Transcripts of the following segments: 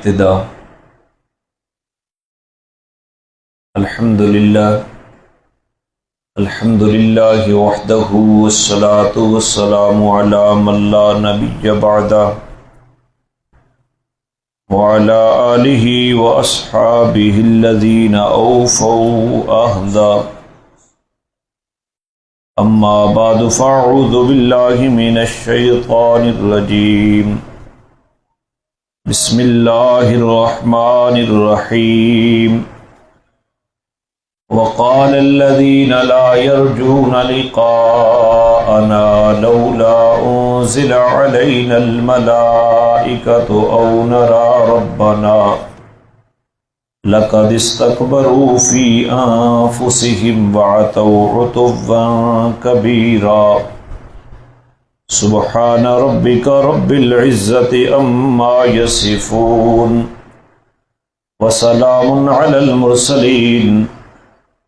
ابتدا الحمدللہ وحدہ والصلاة والسلام علی من لا نبی بعدہ وعلى آلہ واصحابہ الذین اوفوا عہدا اما بعد فاعوذ باللہ من الشیطان الرجیم بسم اللہ الرحمن الرحیم وقال الذين لا يرجون لقاءنا لولا أنزل علينا الملائكة أو نرى ربنا لقد استكبروا في أنفسهم وعتوا عتوا كبيرا سبحان ربك رب العزة عما يصفون وسلام على المرسلين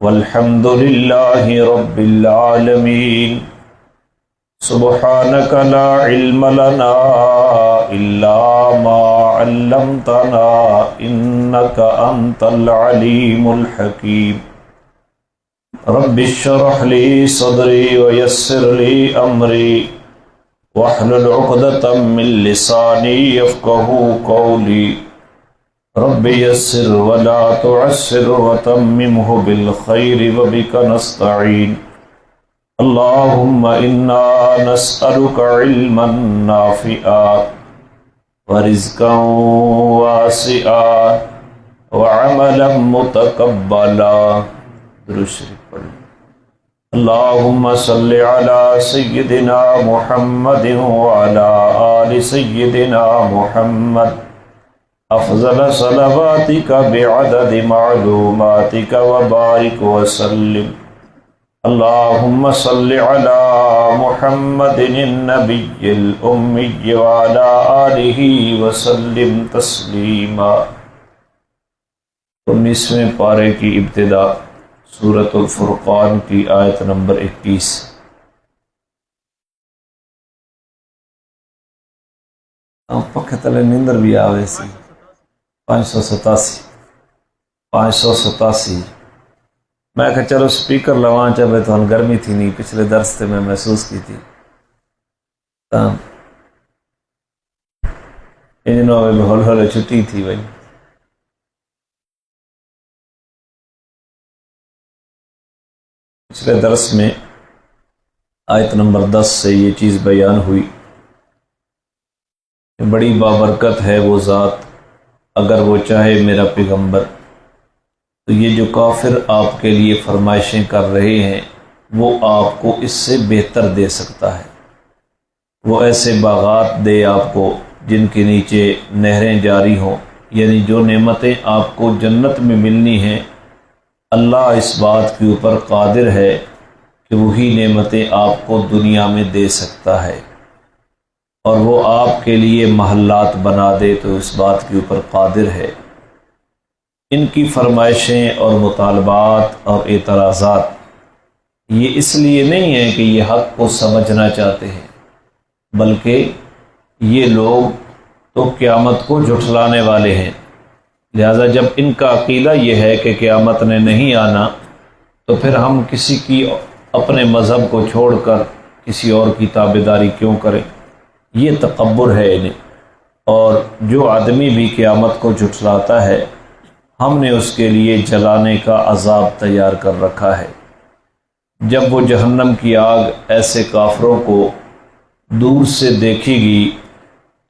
والحمد للہ رب العالمین سبحانک لا علم لنا الا ما علمتنا انک انت العلیم الحکیم رب اشرح لی صدری ویسر لی امری واحلل عقدۃ من لسانی یفقہوا قولی رب یسر ولا تعسر وتممه بالخیر وبک نستعین اللہم انا نسألک علما نافعا ورزقا واسعا وعملا متقبلا درود شریف پڑھ اللہم صلی علی سیدنا محمد وعلی آل سیدنا محمد افضل صلواتک بعدد معلوماتک وبارک وسلم اللہم صل علی محمد النبی الامی وعلی آلہ وسلم تسلیما 19ویں پارے کی ابتدا سورۃ الفرقان کی آیت نمبر 21 پکھے تلے نیندر بھی آوے سی 587 میں کہا چلو سپیکر لواں چاہے تو گرمی تھی نہیں پچھلے درس سے میں محسوس کی تھی انجنوں میں ہول ہولے چھٹی تھی بھائی پچھلے درس میں آیت نمبر 10 سے یہ چیز بیان ہوئی بڑی بابرکت ہے وہ ذات اگر وہ چاہے میرا پیغمبر تو یہ جو کافر آپ کے لیے فرمائشیں کر رہے ہیں وہ آپ کو اس سے بہتر دے سکتا ہے وہ ایسے باغات دے آپ کو جن کے نیچے نہریں جاری ہوں یعنی جو نعمتیں آپ کو جنت میں ملنی ہیں اللہ اس بات کے اوپر قادر ہے کہ وہی نعمتیں آپ کو دنیا میں دے سکتا ہے اور وہ آپ کے لیے محلات بنا دے تو اس بات کے اوپر قادر ہے ان کی فرمائشیں اور مطالبات اور اعتراضات یہ اس لیے نہیں ہے کہ یہ حق کو سمجھنا چاہتے ہیں بلکہ یہ لوگ تو قیامت کو جھٹلانے والے ہیں لہذا جب ان کا عقیدہ یہ ہے کہ قیامت نے نہیں آنا تو پھر ہم کسی کی اپنے مذہب کو چھوڑ کر کسی اور کی تابعداری کیوں کریں یہ تکبر ہے انہیں اور جو آدمی بھی قیامت کو جھٹلاتا ہے ہم نے اس کے لیے جلانے کا عذاب تیار کر رکھا ہے جب وہ جہنم کی آگ ایسے کافروں کو دور سے دیکھے گی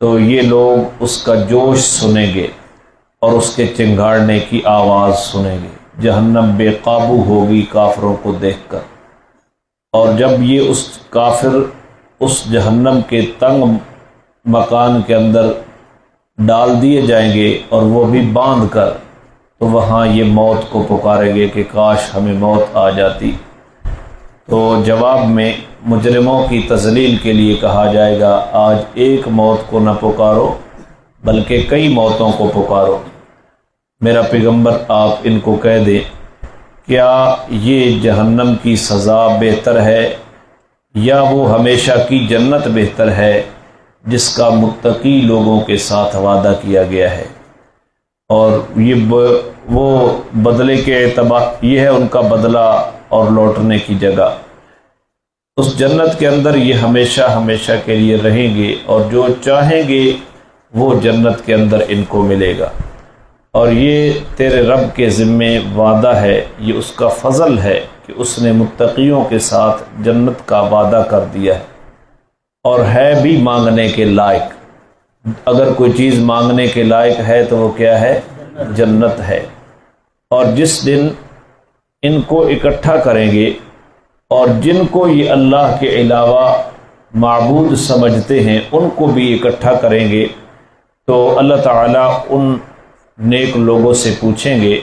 تو یہ لوگ اس کا جوش سنیں گے اور اس کے چنگھاڑنے کی آواز سنیں گے جہنم بے قابو ہوگی کافروں کو دیکھ کر اور جب یہ اس کافر اس جہنم کے تنگ مکان کے اندر ڈال دیے جائیں گے اور وہ بھی باندھ کر تو وہاں یہ موت کو پکاریں گے کہ کاش ہمیں موت آ جاتی تو جواب میں مجرموں کی تذلیل کے لیے کہا جائے گا آج ایک موت کو نہ پکارو بلکہ کئی موتوں کو پکارو میرا پیغمبر آپ ان کو کہہ دیں کیا یہ جہنم کی سزا بہتر ہے یا وہ ہمیشہ کی جنت بہتر ہے جس کا متقی لوگوں کے ساتھ وعدہ کیا گیا ہے اور وہ بدلے کے اعتبار یہ ہے ان کا بدلہ اور لوٹنے کی جگہ۔ اس جنت کے اندر یہ ہمیشہ ہمیشہ کے لیے رہیں گے، اور جو چاہیں گے وہ جنت کے اندر ان کو ملے گا۔ اور یہ تیرے رب کے ذمے وعدہ ہے، یہ اس کا فضل ہے کہ اس نے متقیوں کے ساتھ جنت کا وعدہ کر دیا ہے، اور ہے بھی مانگنے کے لائق۔ اگر کوئی چیز مانگنے کے لائق ہے تو وہ کیا ہے؟ جنت ہے۔ اور جس دن ان کو اکٹھا کریں گے، اور جن کو یہ اللہ کے علاوہ معبود سمجھتے ہیں ان کو بھی اکٹھا کریں گے، تو اللہ تعالیٰ ان نیک لوگوں سے پوچھیں گے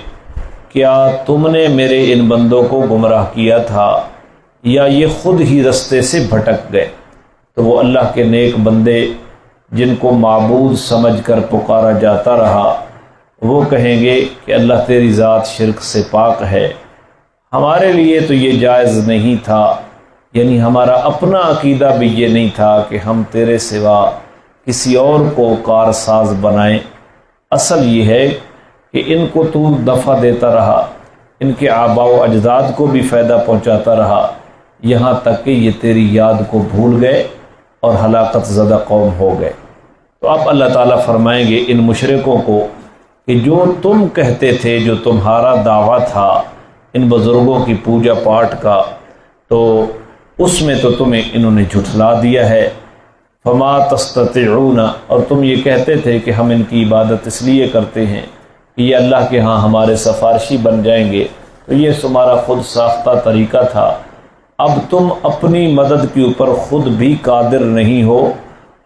کیا تم نے میرے ان بندوں کو گمراہ کیا تھا یا یہ خود ہی رستے سے بھٹک گئے؟ تو وہ اللہ کے نیک بندے جن کو معبود سمجھ کر پکارا جاتا رہا، وہ کہیں گے کہ اللہ تیری ذات شرک سے پاک ہے، ہمارے لیے تو یہ جائز نہیں تھا، یعنی ہمارا اپنا عقیدہ بھی یہ نہیں تھا کہ ہم تیرے سوا کسی اور کو کارساز بنائیں۔ اصل یہ ہے کہ ان کو تو دفع دیتا رہا، ان کے آباء و اجداد کو بھی فائدہ پہنچاتا رہا، یہاں تک کہ یہ تیری یاد کو بھول گئے اور ہلاکت زدہ قوم ہو گئے۔ تو اب اللہ تعالیٰ فرمائیں گے ان مشرکوں کو کہ جو تم کہتے تھے، جو تمہارا دعویٰ تھا ان بزرگوں کی پوجا پاٹ کا، تو اس میں تو تمہیں انہوں نے جھٹلا دیا ہے۔ فما تستطيعون، اور تم یہ کہتے تھے کہ ہم ان کی عبادت اس لیے کرتے ہیں کہ یہ اللہ کے ہاں ہمارے سفارشی بن جائیں گے، تو یہ تمہارا خود ساختہ طریقہ تھا۔ اب تم اپنی مدد کے اوپر خود بھی قادر نہیں ہو،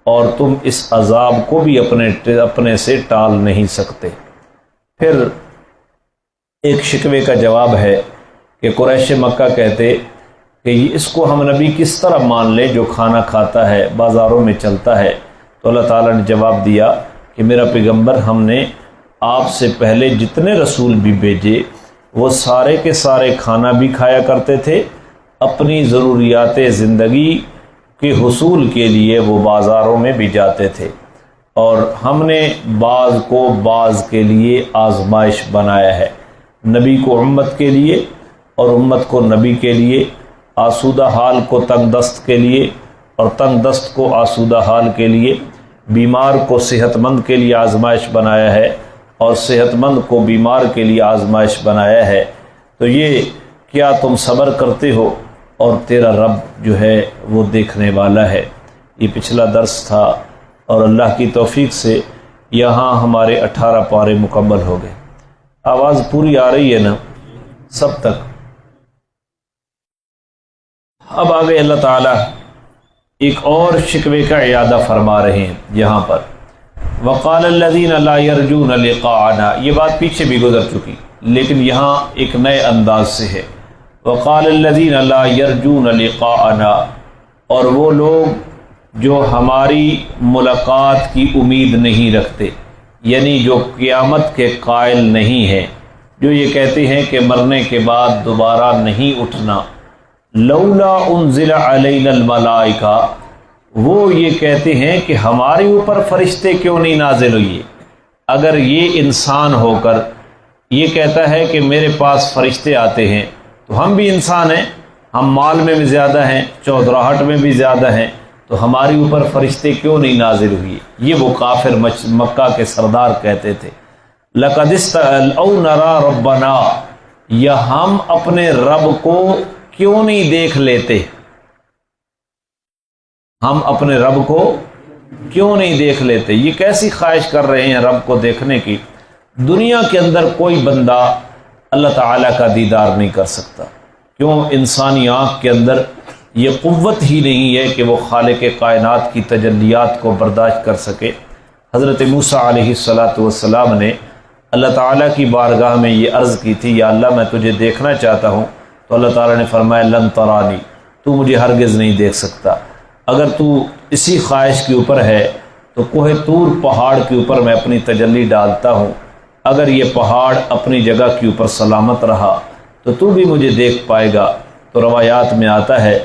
اور تم اس عذاب کو بھی اپنے سے ٹال نہیں سکتے۔ پھر ایک شکوے کا جواب ہے کہ قریش مکہ کہتے کہ اس کو ہم نبی کس طرح مان لیں جو کھانا کھاتا ہے، بازاروں میں چلتا ہے؟ تو اللہ تعالیٰ نے جواب دیا کہ میرا پیغمبر، ہم نے آپ سے پہلے جتنے رسول بھی بھیجے وہ سارے کے سارے کھانا بھی کھایا کرتے تھے، اپنی ضروریات زندگی کے حصول کے لیے وہ بازاروں میں بھی جاتے تھے، اور ہم نے بعض کو بعض کے لیے آزمائش بنایا ہے، نبی کو امت کے لیے اور امت کو نبی کے لیے، آسودہ حال کو تنگ دست کے لیے اور تنگ دست کو آسودہ حال کے لیے، بیمار کو صحت مند کے لیے آزمائش بنایا ہے اور صحت مند کو بیمار کے لیے آزمائش بنایا ہے۔ تو یہ کیا تم صبر کرتے ہو؟ اور تیرا رب جو ہے وہ دیکھنے والا ہے۔ یہ پچھلا درس تھا، اور اللہ کی توفیق سے یہاں ہمارے 18 پارے مکمل ہو گئے۔ آواز پوری آ رہی ہے نا سب تک؟ اب آگے اللہ تعالیٰ ایک اور شکوے کا اعادہ فرما رہے ہیں یہاں پر۔ وقال الذین لا یرجون لقاءنا، یہ بات پیچھے بھی گزر چکی لیکن یہاں ایک نئے انداز سے ہے۔ وقال الذین لا یرجون لقاءنا، اور وہ لوگ جو ہماری ملاقات کی امید نہیں رکھتے، یعنی جو قیامت کے قائل نہیں ہیں، جو یہ کہتے ہیں کہ مرنے کے بعد دوبارہ نہیں اٹھنا۔ لولا انزل علینا الملائکہ، وہ یہ کہتے ہیں کہ ہمارے اوپر فرشتے کیوں نہیں نازل ہوئے؟ اگر یہ انسان ہو کر یہ کہتا ہے کہ میرے پاس فرشتے آتے ہیں، تو ہم بھی انسان ہیں، ہم مال میں بھی زیادہ ہیں، چودراہٹ میں بھی زیادہ ہیں، تو ہمارے اوپر فرشتے کیوں نہیں نازل ہوئے؟ یہ وہ کافر مکہ کے سردار کہتے تھے۔ لقد استأو نرى ربنا، یا ہم اپنے رب کو کیوں نہیں دیکھ لیتے؟ ہم اپنے رب کو کیوں نہیں دیکھ لیتے؟ یہ کیسی خواہش کر رہے ہیں رب کو دیکھنے کی؟ دنیا کے اندر کوئی بندہ اللہ تعالیٰ کا دیدار نہیں کر سکتا، کیوں؟ انسانی آنکھ کے اندر یہ قوت ہی نہیں ہے کہ وہ خالق کائنات کی تجلیات کو برداشت کر سکے۔ حضرت موسیٰ علیہ السلام نے اللہ تعالیٰ کی بارگاہ میں یہ عرض کی تھی، یا اللہ میں تجھے دیکھنا چاہتا ہوں، تو اللہ تعالیٰ نے فرمایا لن ترانی، تو مجھے ہرگز نہیں دیکھ سکتا۔ اگر تو اسی خواہش کے اوپر ہے تو کوہ طور پہاڑ کے اوپر میں اپنی تجلی ڈالتا ہوں، اگر یہ پہاڑ اپنی جگہ کے اوپر سلامت رہا تو بھی مجھے دیکھ پائے گا۔ تو روایات میں آتا ہے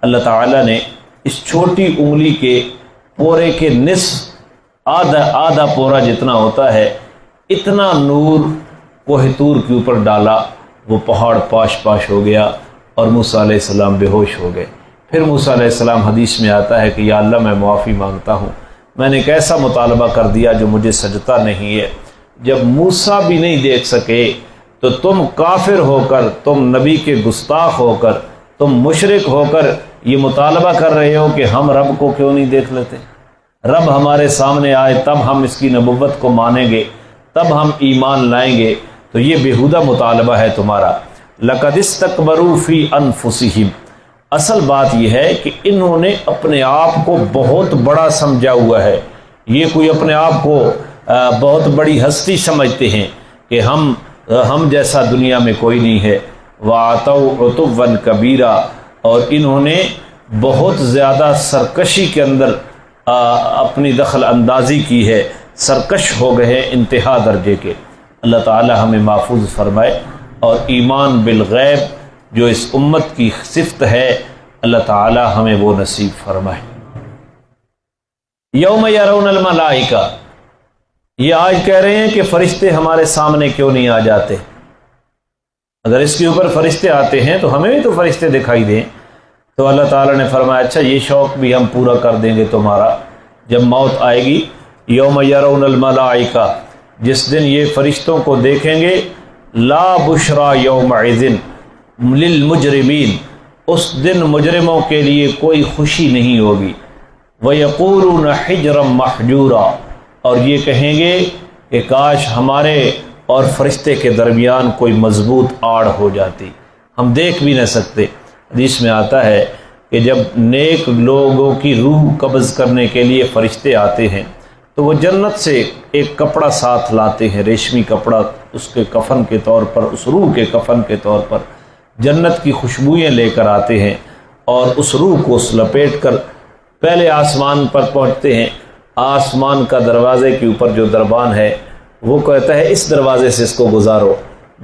اللہ تعالیٰ نے اس چھوٹی انگلی کے پورے کے نصف، آدھا پورا جتنا ہوتا ہے، اتنا نور کوہ طور کے اوپر ڈالا، وہ پہاڑ پاش پاش ہو گیا اور موسیٰ علیہ السلام بے ہوش ہو گئے۔ پھر موسیٰ علیہ السلام حدیث میں آتا ہے کہ یا اللہ میں معافی مانگتا ہوں، میں نے ایک ایسا مطالبہ کر دیا جو مجھے سجتا نہیں ہے۔ جب موسیٰ بھی نہیں دیکھ سکے تو تم کافر ہو کر، تم نبی کے گستاخ ہو کر، تم مشرک ہو کر یہ مطالبہ کر رہے ہو کہ ہم رب کو کیوں نہیں دیکھ لیتے؟ رب ہمارے سامنے آئے تب ہم اس کی نبوت کو مانیں گے، تب ہم ایمان لائیں گے۔ تو یہ بیہودہ مطالبہ ہے تمہارا۔ لَقَدِ اسْتَكْبَرُوا فِي أَنفُسِهِمْ، اصل بات یہ ہے کہ انہوں نے اپنے آپ کو بہت بڑا سمجھا ہوا ہے۔ یہ کوئی اپنے آپ کو بہت بڑی ہستی سمجھتے ہیں کہ ہم جیسا دنیا میں کوئی نہیں ہے۔ وَعَتَوْا عُتُوًّا كَبِيرًا، اور انہوں نے بہت زیادہ سرکشی کے اندر اپنی دخل اندازی کی ہے، سرکش ہو گئے ہیں انتہا درجے کے۔ اللہ تعالی ہمیں محفوظ فرمائے، اور ایمان بالغیب جو اس امت کی صفت ہے اللہ تعالی ہمیں وہ نصیب فرمائے۔ یوم یرون الملائکہ، یہ آج کہہ رہے ہیں کہ فرشتے ہمارے سامنے کیوں نہیں آ جاتے؟ اگر اس کے اوپر فرشتے آتے ہیں تو ہمیں بھی تو فرشتے دکھائی دیں۔ تو اللہ تعالیٰ نے فرمایا اچھا یہ شوق بھی ہم پورا کر دیں گے تمہارا، جب موت آئے گی۔ یوم یرون الملائکہ، جس دن یہ فرشتوں کو دیکھیں گے، لا بشرا یومئذ للمجرمین، اس دن مجرموں کے لیے کوئی خوشی نہیں ہوگی۔ وَيَقُولُونَ حِجْرًا مَحْجُورًا، اور یہ کہیں گے کہ کاش ہمارے اور فرشتے کے درمیان کوئی مضبوط آڑ ہو جاتی، ہم دیکھ بھی نہ سکتے۔ حدیث میں آتا ہے کہ جب نیک لوگوں کی روح قبض کرنے کے لیے فرشتے آتے ہیں تو وہ جنت سے ایک کپڑا ساتھ لاتے ہیں، ریشمی کپڑا، اس کے کفن کے طور پر، اس روح کے کفن کے طور پر جنت کی خوشبوئیں لے کر آتے ہیں، اور اس روح کو اس لپیٹ کر پہلے آسمان پر پہنچتے ہیں۔ آسمان کا دروازے کے اوپر جو دربان ہے وہ کہتا ہے اس دروازے سے اس کو گزارو،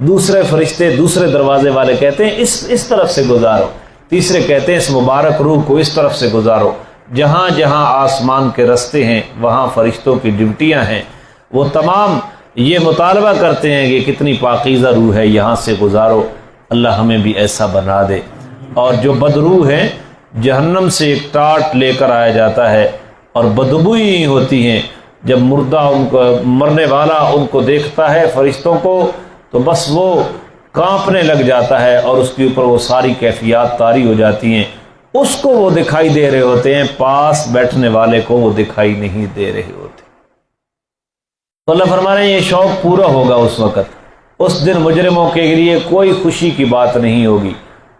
دوسرے فرشتے دوسرے دروازے والے کہتے ہیں اس طرف سے گزارو، تیسرے کہتے ہیں اس مبارک روح کو اس طرف سے گزارو۔ جہاں جہاں آسمان کے رستے ہیں وہاں فرشتوں کی ڈیوٹیاں ہیں، وہ تمام یہ مطالبہ کرتے ہیں کہ کتنی پاکیزہ روح ہے، یہاں سے گزارو۔ اللہ ہمیں بھی ایسا بنا دے۔ اور جو بدروح ہیں جہنم سے ایک ٹاٹ لے کر آیا جاتا ہے اور بدبوئی ہوتی ہیں، جب مردہ ان کو مرنے والا ان کو دیکھتا ہے فرشتوں کو تو بس وہ کانپنے لگ جاتا ہے اور اس کے اوپر وہ ساری کیفیات طاری ہو جاتی ہیں۔ اس کو وہ دکھائی دے رہے ہوتے ہیں، پاس بیٹھنے والے کو وہ دکھائی نہیں دے رہے ہوتے۔ تو اللہ فرما رہے ہیں یہ شوق پورا ہوگا اس وقت، اس دن مجرموں کے لیے کوئی خوشی کی بات نہیں ہوگی،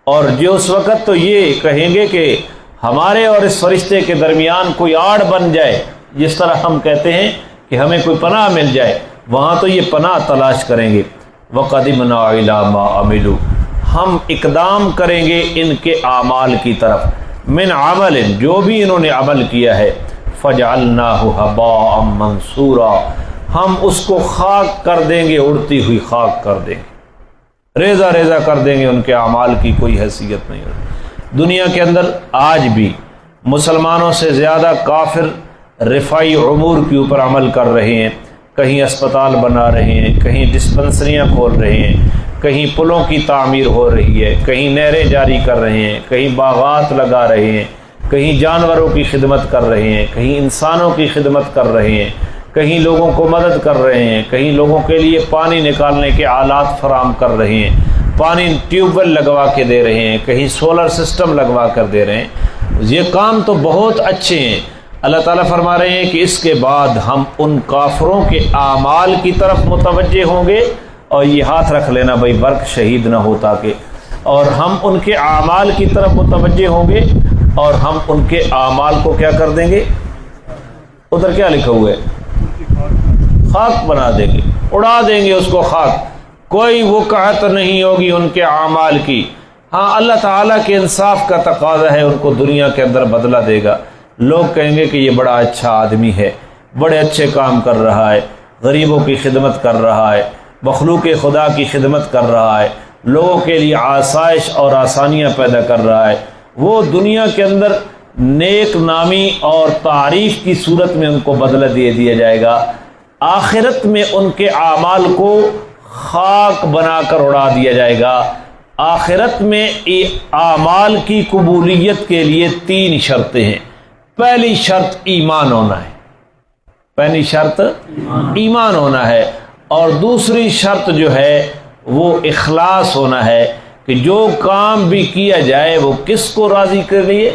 اور جو اس وقت تو یہ کہیں گے کہ ہمارے اور اس فرشتے کے درمیان کوئی آڑ بن جائے، جس طرح ہم کہتے ہیں کہ ہمیں کوئی پناہ مل جائے، وہاں تو یہ پناہ تلاش کریں گے۔ وَقَدِمْنَا إِلَىٰ مَا عَمِلُوا، ہم اقدام کریں گے ان کے اعمال کی طرف، من عمل، جو بھی انہوں نے عمل کیا ہے، فَجْعَلْنَاهُ هَبَاءً مَنْثُورًا، ہم اس کو خاک کر دیں گے، اڑتی ہوئی خاک کر دیں گے، ریزہ ریزہ کر دیں گے، ان کے اعمال کی کوئی حیثیت نہیں ہوگی۔ دنیا کے اندر آج بھی مسلمانوں سے زیادہ کافر رفاعی امور کے اوپر عمل کر رہے ہیں، کہیں اسپتال بنا رہے ہیں، کہیں ڈسپنسریاں کھول رہے ہیں، کہیں پلوں کی تعمیر ہو رہی ہے، کہیں نہریں جاری کر رہے ہیں، کہیں باغات لگا رہے ہیں، کہیں جانوروں کی خدمت کر رہے ہیں، کہیں انسانوں کی خدمت کر رہے ہیں، کہیں لوگوں کو مدد کر رہے ہیں، کہیں لوگوں کے لیے پانی نکالنے کے آلات فراہم کر رہے ہیں، پانی ٹیوب ویل لگوا کے دے رہے ہیں، کہیں سولر سسٹم لگوا کر دے رہے ہیں۔ یہ کام تو بہت اچھے ہیں۔ اللہ تعالیٰ فرما رہے ہیں کہ اس کے بعد ہم ان کافروں کے اعمال کی طرف متوجہ ہوں گے، اور یہ ہاتھ رکھ لینا بھائی برق شہید نہ ہو تاکہ، اور ہم ان کے اعمال کی طرف متوجہ ہوں گے اور ہم ان کے اعمال کو کیا کر دیں گے؟ ادھر کیا لکھا ہوا ہے؟ خاک بنا دیں گے، اڑا دیں گے اس کو خاک، کوئی وقعت نہیں ہوگی ان کے اعمال کی۔ ہاں اللہ تعالیٰ کے انصاف کا تقاضا ہے، ان کو دنیا کے اندر بدلہ دے گا۔ لوگ کہیں گے کہ یہ بڑا اچھا آدمی ہے، بڑے اچھے کام کر رہا ہے، غریبوں کی خدمت کر رہا ہے، مخلوق خدا کی خدمت کر رہا ہے، لوگوں کے لیے آسائش اور آسانیاں پیدا کر رہا ہے۔ وہ دنیا کے اندر نیک نامی اور تعریف کی صورت میں ان کو بدلہ دے دیا جائے گا۔ آخرت میں ان کے اعمال کو خاک بنا کر اڑا دیا جائے گا۔ آخرت میں اعمال کی قبولیت کے لیے 3 شرطیں ہیں۔ پہلی شرط ایمان ہونا ہے، پہلی شرط ایمان ہونا ہے، اور دوسری شرط جو ہے وہ اخلاص ہونا ہے کہ جو کام بھی کیا جائے وہ کس کو راضی کر لیے؟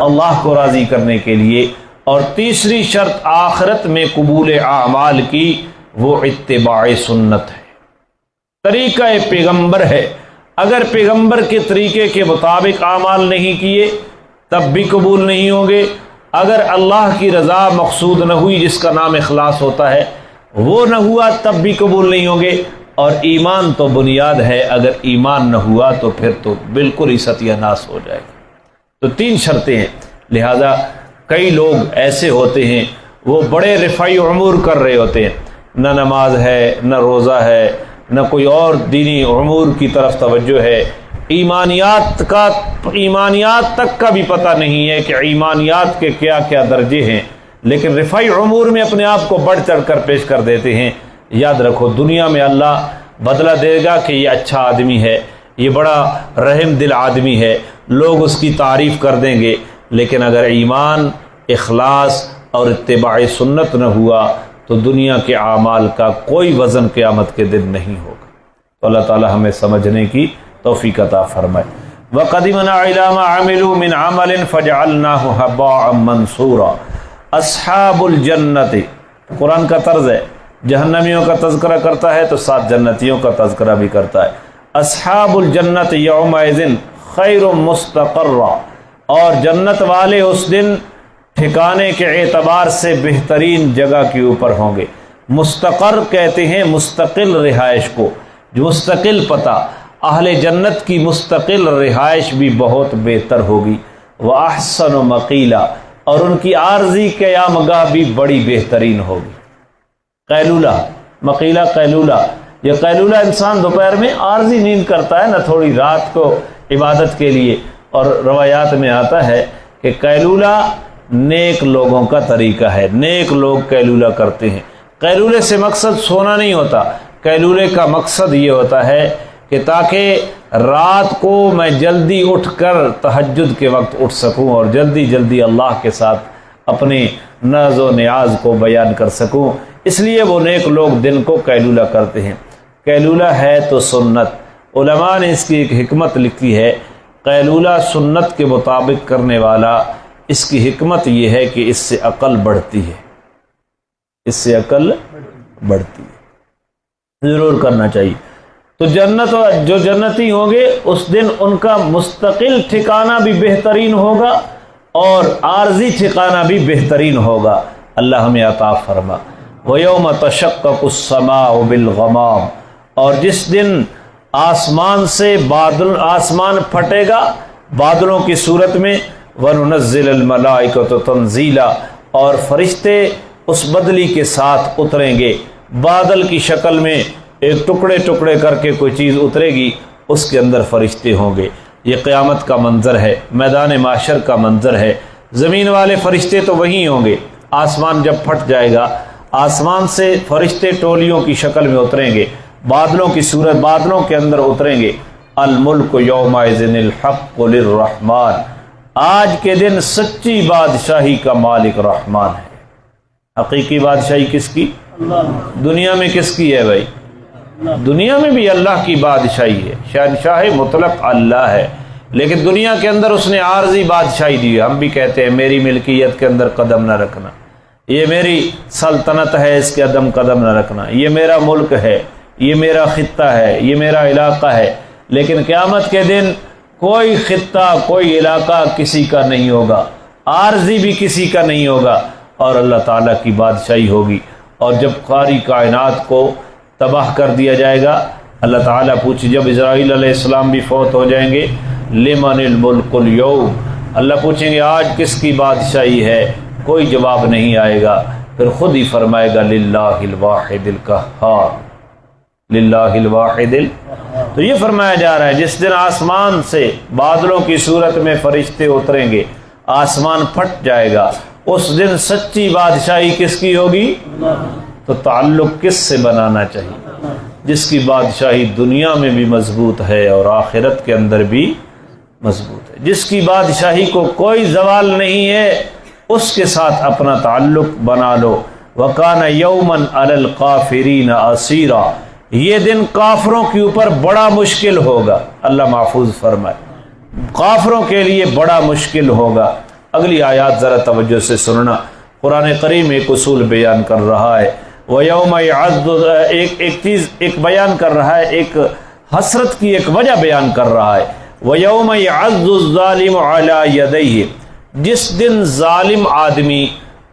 اللہ کو راضی کرنے کے لیے۔ اور تیسری شرط آخرت میں قبول اعمال کی وہ اتباع سنت ہے، طریقہ پیغمبر ہے۔ اگر پیغمبر کے طریقے کے مطابق اعمال نہیں کیے تب بھی قبول نہیں ہوں گے۔ اگر اللہ کی رضا مقصود نہ ہوئی، جس کا نام اخلاص ہوتا ہے، وہ نہ ہوا تب بھی قبول نہیں ہوں گے۔ اور ایمان تو بنیاد ہے، اگر ایمان نہ ہوا تو پھر تو بالکل ہی ستیہ ناس ہو جائے گا۔ تو 3 شرطیں ہیں۔ لہذا کئی لوگ ایسے ہوتے ہیں وہ بڑے رفاعی امور کر رہے ہوتے ہیں، نہ نماز ہے، نہ روزہ ہے، نہ کوئی اور دینی امور کی طرف توجہ ہے، ایمانیات تک کا بھی پتہ نہیں ہے کہ ایمانیات کے کیا کیا درجے ہیں، لیکن رفاعی امور میں اپنے آپ کو بڑھ چڑھ کر پیش کر دیتے ہیں۔ یاد رکھو، دنیا میں اللہ بدلہ دے گا کہ یہ اچھا آدمی ہے، یہ بڑا رحم دل آدمی ہے، لوگ اس کی تعریف کر دیں گے، لیکن اگر ایمان، اخلاص اور اتباع سنت نہ ہوا تو دنیا کے اعمال کا کوئی وزن قیامت کے دن نہیں ہوگا۔ تو اللہ تعالی ہمیں سمجھنے کی توفیق عطا فرمائے۔ وَقَدِمْنَا إِلَىٰ مَا عَمِلُوا مِنْ عَمَلٍ فَجَعَلْنَاهُ هَبَاءً مَنْثُورًا۔ اصحاب الجنت، قرآن کا طرز ہے، جہنمیوں کا تذکرہ کرتا ہے تو ساتھ جنتیوں کا تذکرہ بھی کرتا ہے۔ اصحاب الجنت یومئذ خیر مستقرا، اور جنت والے اس دن ٹھکانے کے اعتبار سے بہترین جگہ کے اوپر ہوں گے۔ مستقر کہتے ہیں مستقل رہائش کو، جو مستقل پتہ، اہل جنت کی مستقل رہائش بھی بہت بہتر ہوگی۔ وَأَحْسَنُ مَقِيلًا، اور ان کی عارضی قیام گاہ بھی بڑی بہترین ہوگی۔ قیلولہ، مقیلہ قیلولہ، یہ قیلولہ انسان دوپہر میں عارضی نیند کرتا ہے نا تھوڑی رات کو عبادت کے لیے، اور روایات میں آتا ہے کہ قیلولہ نیک لوگوں کا طریقہ ہے، نیک لوگ قیلولہ کرتے ہیں۔ قیلولے سے مقصد سونا نہیں ہوتا، قیلولے کا مقصد یہ ہوتا ہے کہ تاکہ رات کو میں جلدی اٹھ کر تہجد کے وقت اٹھ سکوں اور جلدی جلدی اللہ کے ساتھ اپنے ناز و نیاز کو بیان کر سکوں، اس لیے وہ نیک لوگ دن کو قیلولہ کرتے ہیں۔ قیلولہ ہے تو سنت، علماء نے اس کی ایک حکمت لکھی ہے، قیلولہ سنت کے مطابق کرنے والا، اس کی حکمت یہ ہے کہ اس سے عقل بڑھتی ہے، اس سے عقل بڑھتی ہے، ضرور کرنا چاہیے۔ تو جنت، جو جنتی ہوں گے اس دن ان کا مستقل ٹھکانہ بھی بہترین ہوگا اور عارضی ٹھکانہ بھی بہترین ہوگا۔ اللہ ہمیں عطا فرما۔ وَيَوْمَ تَشَقَّقُ السَّمَاءُ بِالْغَمَامِ، اور جس دن آسمان سے آسمان پھٹے گا بادلوں کی صورت میں، وَنُنَزِّلَ الْمَلَائِكَةُ تَنزِيلًا، اور فرشتے اس بدلی کے ساتھ اتریں گے، بادل کی شکل میں ایک ٹکڑے ٹکڑے کر کے کوئی چیز اترے گی، اس کے اندر فرشتے ہوں گے۔ یہ قیامت کا منظر ہے، میدان محشر کا منظر ہے۔ زمین والے فرشتے تو وہیں ہوں گے، آسمان جب پھٹ جائے گا آسمان سے فرشتے ٹولیوں کی شکل میں اتریں گے، بادلوں کی صورت، بادلوں کے اندر اتریں گے۔ الملک یومئذ الحق للرحمن، آج کے دن سچی بادشاہی کا مالک رحمان ہے۔ حقیقی بادشاہی کس کی؟ دنیا میں کس کی ہے بھائی؟ دنیا میں بھی اللہ کی بادشاہی ہے، شہنشاہ مطلق اللہ ہے، لیکن دنیا کے اندر اس نے عارضی بادشاہی دی ہے۔ ہم بھی کہتے ہیں میری ملکیت کے اندر قدم نہ رکھنا، یہ میری سلطنت ہے، اس کے قدم نہ رکھنا، یہ میرا ملک ہے، یہ میرا خطہ ہے، یہ میرا علاقہ ہے۔ لیکن قیامت کے دن کوئی خطہ، کوئی علاقہ کسی کا نہیں ہوگا، عارضی بھی کسی کا نہیں ہوگا، اور اللہ تعالیٰ کی بادشاہی ہوگی۔ اور جب ساری کائنات کو تباہ کر دیا جائے گا، اللہ تعالیٰ پوچھے، جب اسرائیل علیہ السلام بھی فوت ہو جائیں گے، لمن الملک اليوم، اللہ پوچھیں گے آج کس کی بادشاہی ہے، کوئی جواب نہیں آئے گا، پھر خود ہی فرمائے گا للہ الواحد القہار، للہ الواحد تو یہ فرمایا جا رہا ہے جس دن آسمان سے بادلوں کی صورت میں فرشتے اتریں گے، آسمان پھٹ جائے گا، اس دن سچی بادشاہی کس کی ہوگی؟ تو تعلق کس سے بنانا چاہیے؟ جس کی بادشاہی دنیا میں بھی مضبوط ہے اور آخرت کے اندر بھی مضبوط ہے، جس کی بادشاہی کو کوئی زوال نہیں ہے، اس کے ساتھ اپنا تعلق بنا لو۔ وَكَانَ يَوْمًا عَلَى الْقَافِرِينَ عَسِيرًا، یہ دن کافروں کے اوپر بڑا مشکل ہوگا، اللہ محفوظ فرمائے، کافروں کے لیے بڑا مشکل ہوگا۔ اگلی آیات ذرا توجہ سے سننا، قرآن کریم ایک اصول بیان کر رہا ہے، وَيَوْمَ يَعَضُّ، ایک چیز ایک بیان کر رہا ہے، ایک حسرت کی ایک وجہ بیان کر رہا ہے۔ وَيَوْمَ يَعَضُّ الظَّالِمُ عَلَى يَدَيْهِ، جس دن ظالم آدمی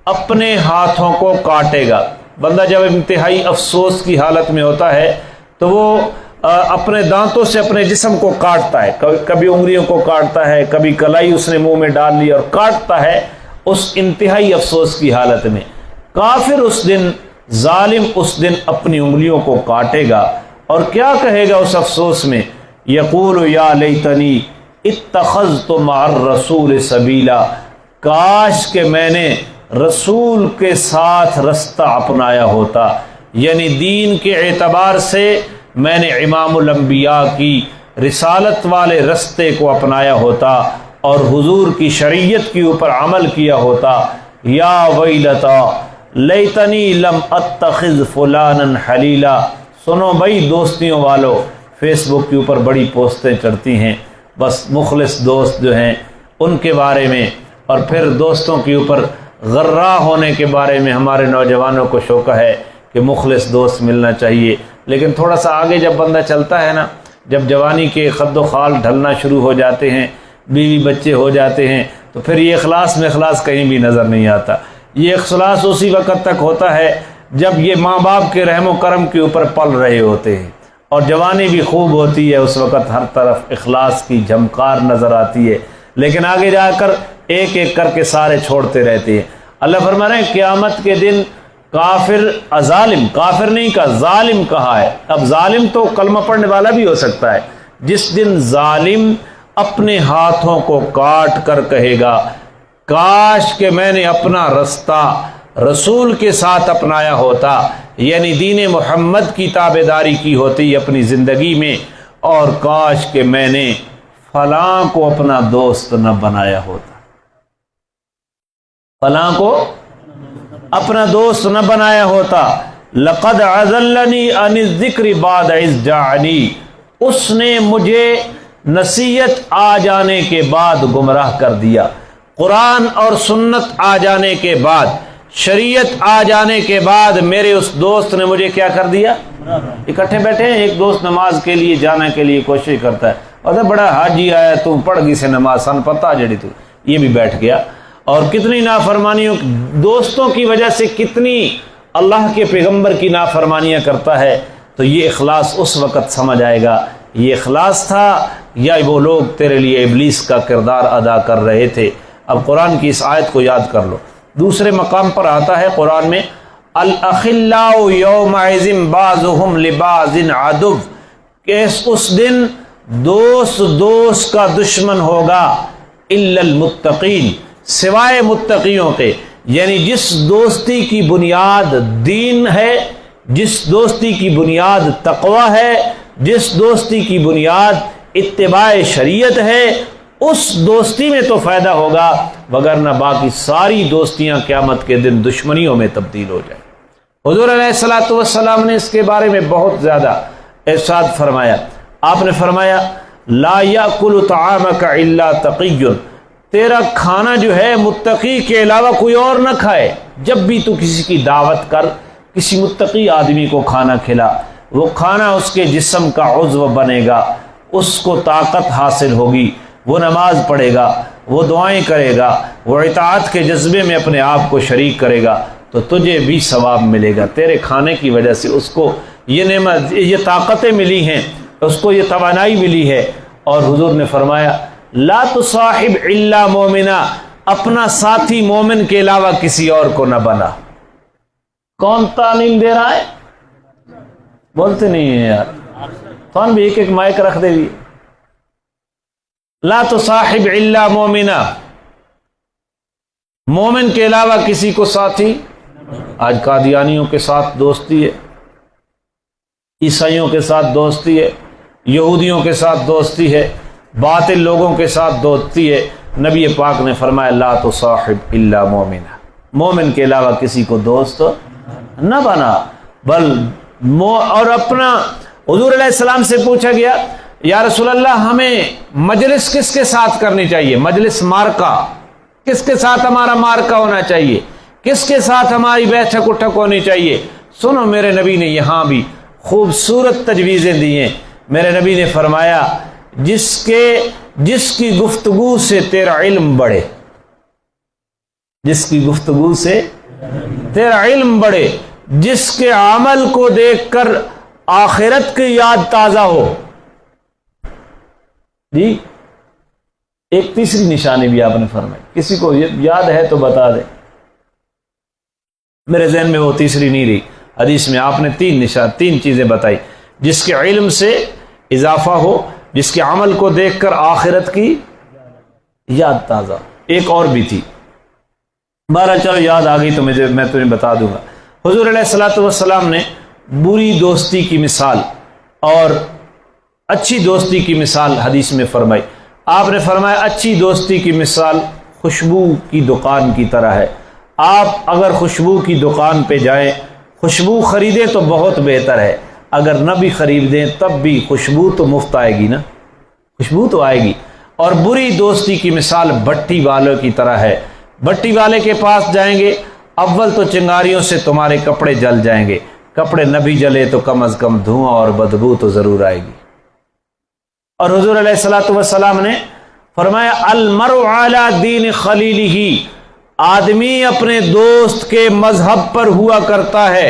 اپنے ہاتھوں کو کاٹے گا۔ بندہ جب انتہائی افسوس کی حالت میں ہوتا ہے تو وہ اپنے دانتوں سے اپنے جسم کو کاٹتا ہے، کبھی انگلیوں کو کاٹتا ہے، کبھی کلائی اس نے منہ میں ڈال لی اور کاٹتا ہے اس انتہائی افسوس کی حالت میں۔ کافر اس دن، ظالم اس دن اپنی انگلیوں کو کاٹے گا اور کیا کہے گا اس افسوس میں؟ یقول یا لیتنی اتخذت مع الرسول سبیلا، کاش کہ میں نے رسول کے ساتھ رستہ اپنایا ہوتا، یعنی دین کے اعتبار سے میں نے امام الانبیاء کی رسالت والے رستے کو اپنایا ہوتا اور حضور کی شریعت کے اوپر عمل کیا ہوتا۔ یا ویلتا لیتنی لم اتخذ فلانا حلیلا، سنو بھائی دوستیوں والو، فیس بک کے اوپر بڑی پوسٹیں چڑھتی ہیں، بس مخلص دوست جو ہیں ان کے بارے میں، اور پھر دوستوں کے اوپر غرہ ہونے کے بارے میں ہمارے نوجوانوں کو شوق ہے کہ مخلص دوست ملنا چاہیے، لیکن تھوڑا سا آگے جب بندہ چلتا ہے نا، جب جوانی کے خد و خال ڈھلنا شروع ہو جاتے ہیں، بیوی بچے ہو جاتے ہیں، تو پھر یہ اخلاص میں اخلاص کہیں بھی نظر نہیں آتا۔ یہ اخلاص اسی وقت تک ہوتا ہے جب یہ ماں باپ کے رحم و کرم کے اوپر پل رہے ہوتے ہیں، اور جوانی بھی خوب ہوتی ہے، اس وقت ہر طرف اخلاص کی جھمکار نظر آتی ہے، لیکن آگے جا کر ایک ایک کر کے سارے چھوڑتے رہتے ہیں۔ اللہ فرما رہے ہیں قیامت کے دن کافر، ظالم، کافر نہیں کہا ظالم کہا ہے، اب ظالم تو کلمہ پڑھنے والا بھی ہو سکتا ہے۔ جس دن ظالم اپنے ہاتھوں کو کاٹ کر کہے گا کاش کہ میں نے اپنا رستہ رسول کے ساتھ اپنایا ہوتا، یعنی دین محمد کی تابعداری کی ہوتی اپنی زندگی میں، اور کاش کہ میں نے فلاں کو اپنا دوست نہ بنایا ہوتا، فلاں کو اپنا دوست نہ بنایا ہوتا۔ لقد اضلنی عن الذکر بعد اذ جاءنی، اس نے مجھے نصیحت آ جانے کے بعد گمراہ کر دیا، قرآن اور سنت آ جانے کے بعد، شریعت آ جانے کے بعد میرے اس دوست نے مجھے کیا کر دیا؟ اکٹھے بیٹھے ہیں، ایک دوست نماز کے لیے جانے کے لیے کوشش کرتا ہے، اور بڑا حاجی آیا تو پڑھ گئی سے نماز سن پتہ جڑی تو یہ بھی بیٹھ گیا، اور کتنی نافرمانیوں دوستوں کی وجہ سے کتنی اللہ کے پیغمبر کی نافرمانیاں کرتا ہے۔ تو یہ اخلاص اس وقت سمجھ آئے گا یہ اخلاص تھا یا وہ لوگ تیرے لیے ابلیس کا کردار ادا کر رہے تھے۔ اب قرآن کی اس آیت کو یاد کر لو، دوسرے مقام پر آتا ہے قرآن میں الاخلاء یومئذ بعضهم لبعض عدو، کہ اس دن دوست دوست کا دشمن ہوگا، الا المتقین، سوائے متقیوں کے، یعنی جس دوستی کی بنیاد دین ہے، جس دوستی کی بنیاد تقوی ہے، جس دوستی کی بنیاد اتباع شریعت ہے، اس دوستی میں تو فائدہ ہوگا، وگرنہ باقی ساری دوستیاں قیامت کے دن دشمنیوں میں تبدیل ہو جائیں۔ حضور علیہ الصلوۃ والسلام نے اس کے بارے میں بہت زیادہ ارشاد فرمایا۔ آپ نے فرمایا لا یاکل طعامک الا تقی، تیرا کھانا جو ہے متقی کے علاوہ کوئی اور نہ کھائے۔ جب بھی تو کسی کی دعوت کر، کسی متقی آدمی کو کھانا کھلا، وہ کھانا اس کے جسم کا عضو بنے گا، اس کو طاقت حاصل ہوگی، وہ نماز پڑھے گا، وہ دعائیں کرے گا، وہ اطاعت کے جذبے میں اپنے آپ کو شریک کرے گا، تو تجھے بھی ثواب ملے گا۔ تیرے کھانے کی وجہ سے اس کو یہ نعمت، یہ طاقتیں ملی ہیں، اس کو یہ توانائی ملی ہے۔ اور حضور نے فرمایا لا تصاحب الا مومنا، اپنا ساتھی مومن کے علاوہ کسی اور کو نہ بنا۔ کون تعلیم دے رہا ہے؟ بولتے نہیں ہیں یار، کون بھی ایک ایک مائک رکھ دے گی۔ لا تصاحب الا مومنا، مومن کے علاوہ کسی کو ساتھی آج قادیانیوں کے ساتھ دوستی ہے، عیسائیوں کے ساتھ دوستی ہے، یہودیوں کے ساتھ دوستی ہے، باطل لوگوں کے ساتھ دوستی ہے۔ نبی پاک نے فرمایا لا تصاحب الا مومنا، مومن کے علاوہ کسی کو دوست نہ بنا۔ اور اپنا حضور علیہ السلام سے پوچھا گیا یا رسول اللہ ہمیں مجلس کس کے ساتھ کرنی چاہیے، مجلس مارکا، کس کے ساتھ ہمارا مارکا ہونا چاہیے، کس کے ساتھ ہماری بیٹھک اٹھک ہونی چاہیے؟ سنو، میرے نبی نے یہاں بھی خوبصورت تجویزیں دی ہیں۔ میرے نبی نے فرمایا جس کی گفتگو سے تیرا علم بڑھے، جس کی گفتگو سے تیرا علم بڑھے، جس کے عمل کو دیکھ کر آخرت کی یاد تازہ ہو۔ جی ایک تیسری نشانی بھی آپ نے فرمائی، کسی کو یاد ہے تو بتا دیں، میرے ذہن میں وہ تیسری نہیں رہی۔ حدیث میں آپ نے تین چیزیں بتائی، جس کے علم سے اضافہ ہو، جس کے عمل کو دیکھ کر آخرت کی یاد تازہ۔ ایک اور بھی تھی، بارہ چلو یاد آ گئی تو میں تمہیں بتا دوں گا۔ حضور علیہ الصلوۃ والسلام نے بری دوستی کی مثال اور اچھی دوستی کی مثال حدیث میں فرمائی۔ آپ نے فرمایا اچھی دوستی کی مثال خوشبو کی دکان کی طرح ہے۔ آپ اگر خوشبو کی دکان پہ جائیں، خوشبو خریدیں تو بہت بہتر ہے، اگر نہ بھی خریدیں تب بھی خوشبو تو مفت آئے گی نا، خوشبو تو آئے گی۔ اور بری دوستی کی مثال بھٹی والوں کی طرح ہے۔ بھٹی والے کے پاس جائیں گے، اول تو چنگاریوں سے تمہارے کپڑے جل جائیں گے، کپڑے نہ بھی جلے تو کم از کم دھواں اور بدبو تو ضرور آئے گی۔ اور حضور علیہ الصلوۃ والسلام نے فرمایا المرء علی دین خلیلہ، آدمی اپنے دوست کے مذہب پر ہوا کرتا ہے۔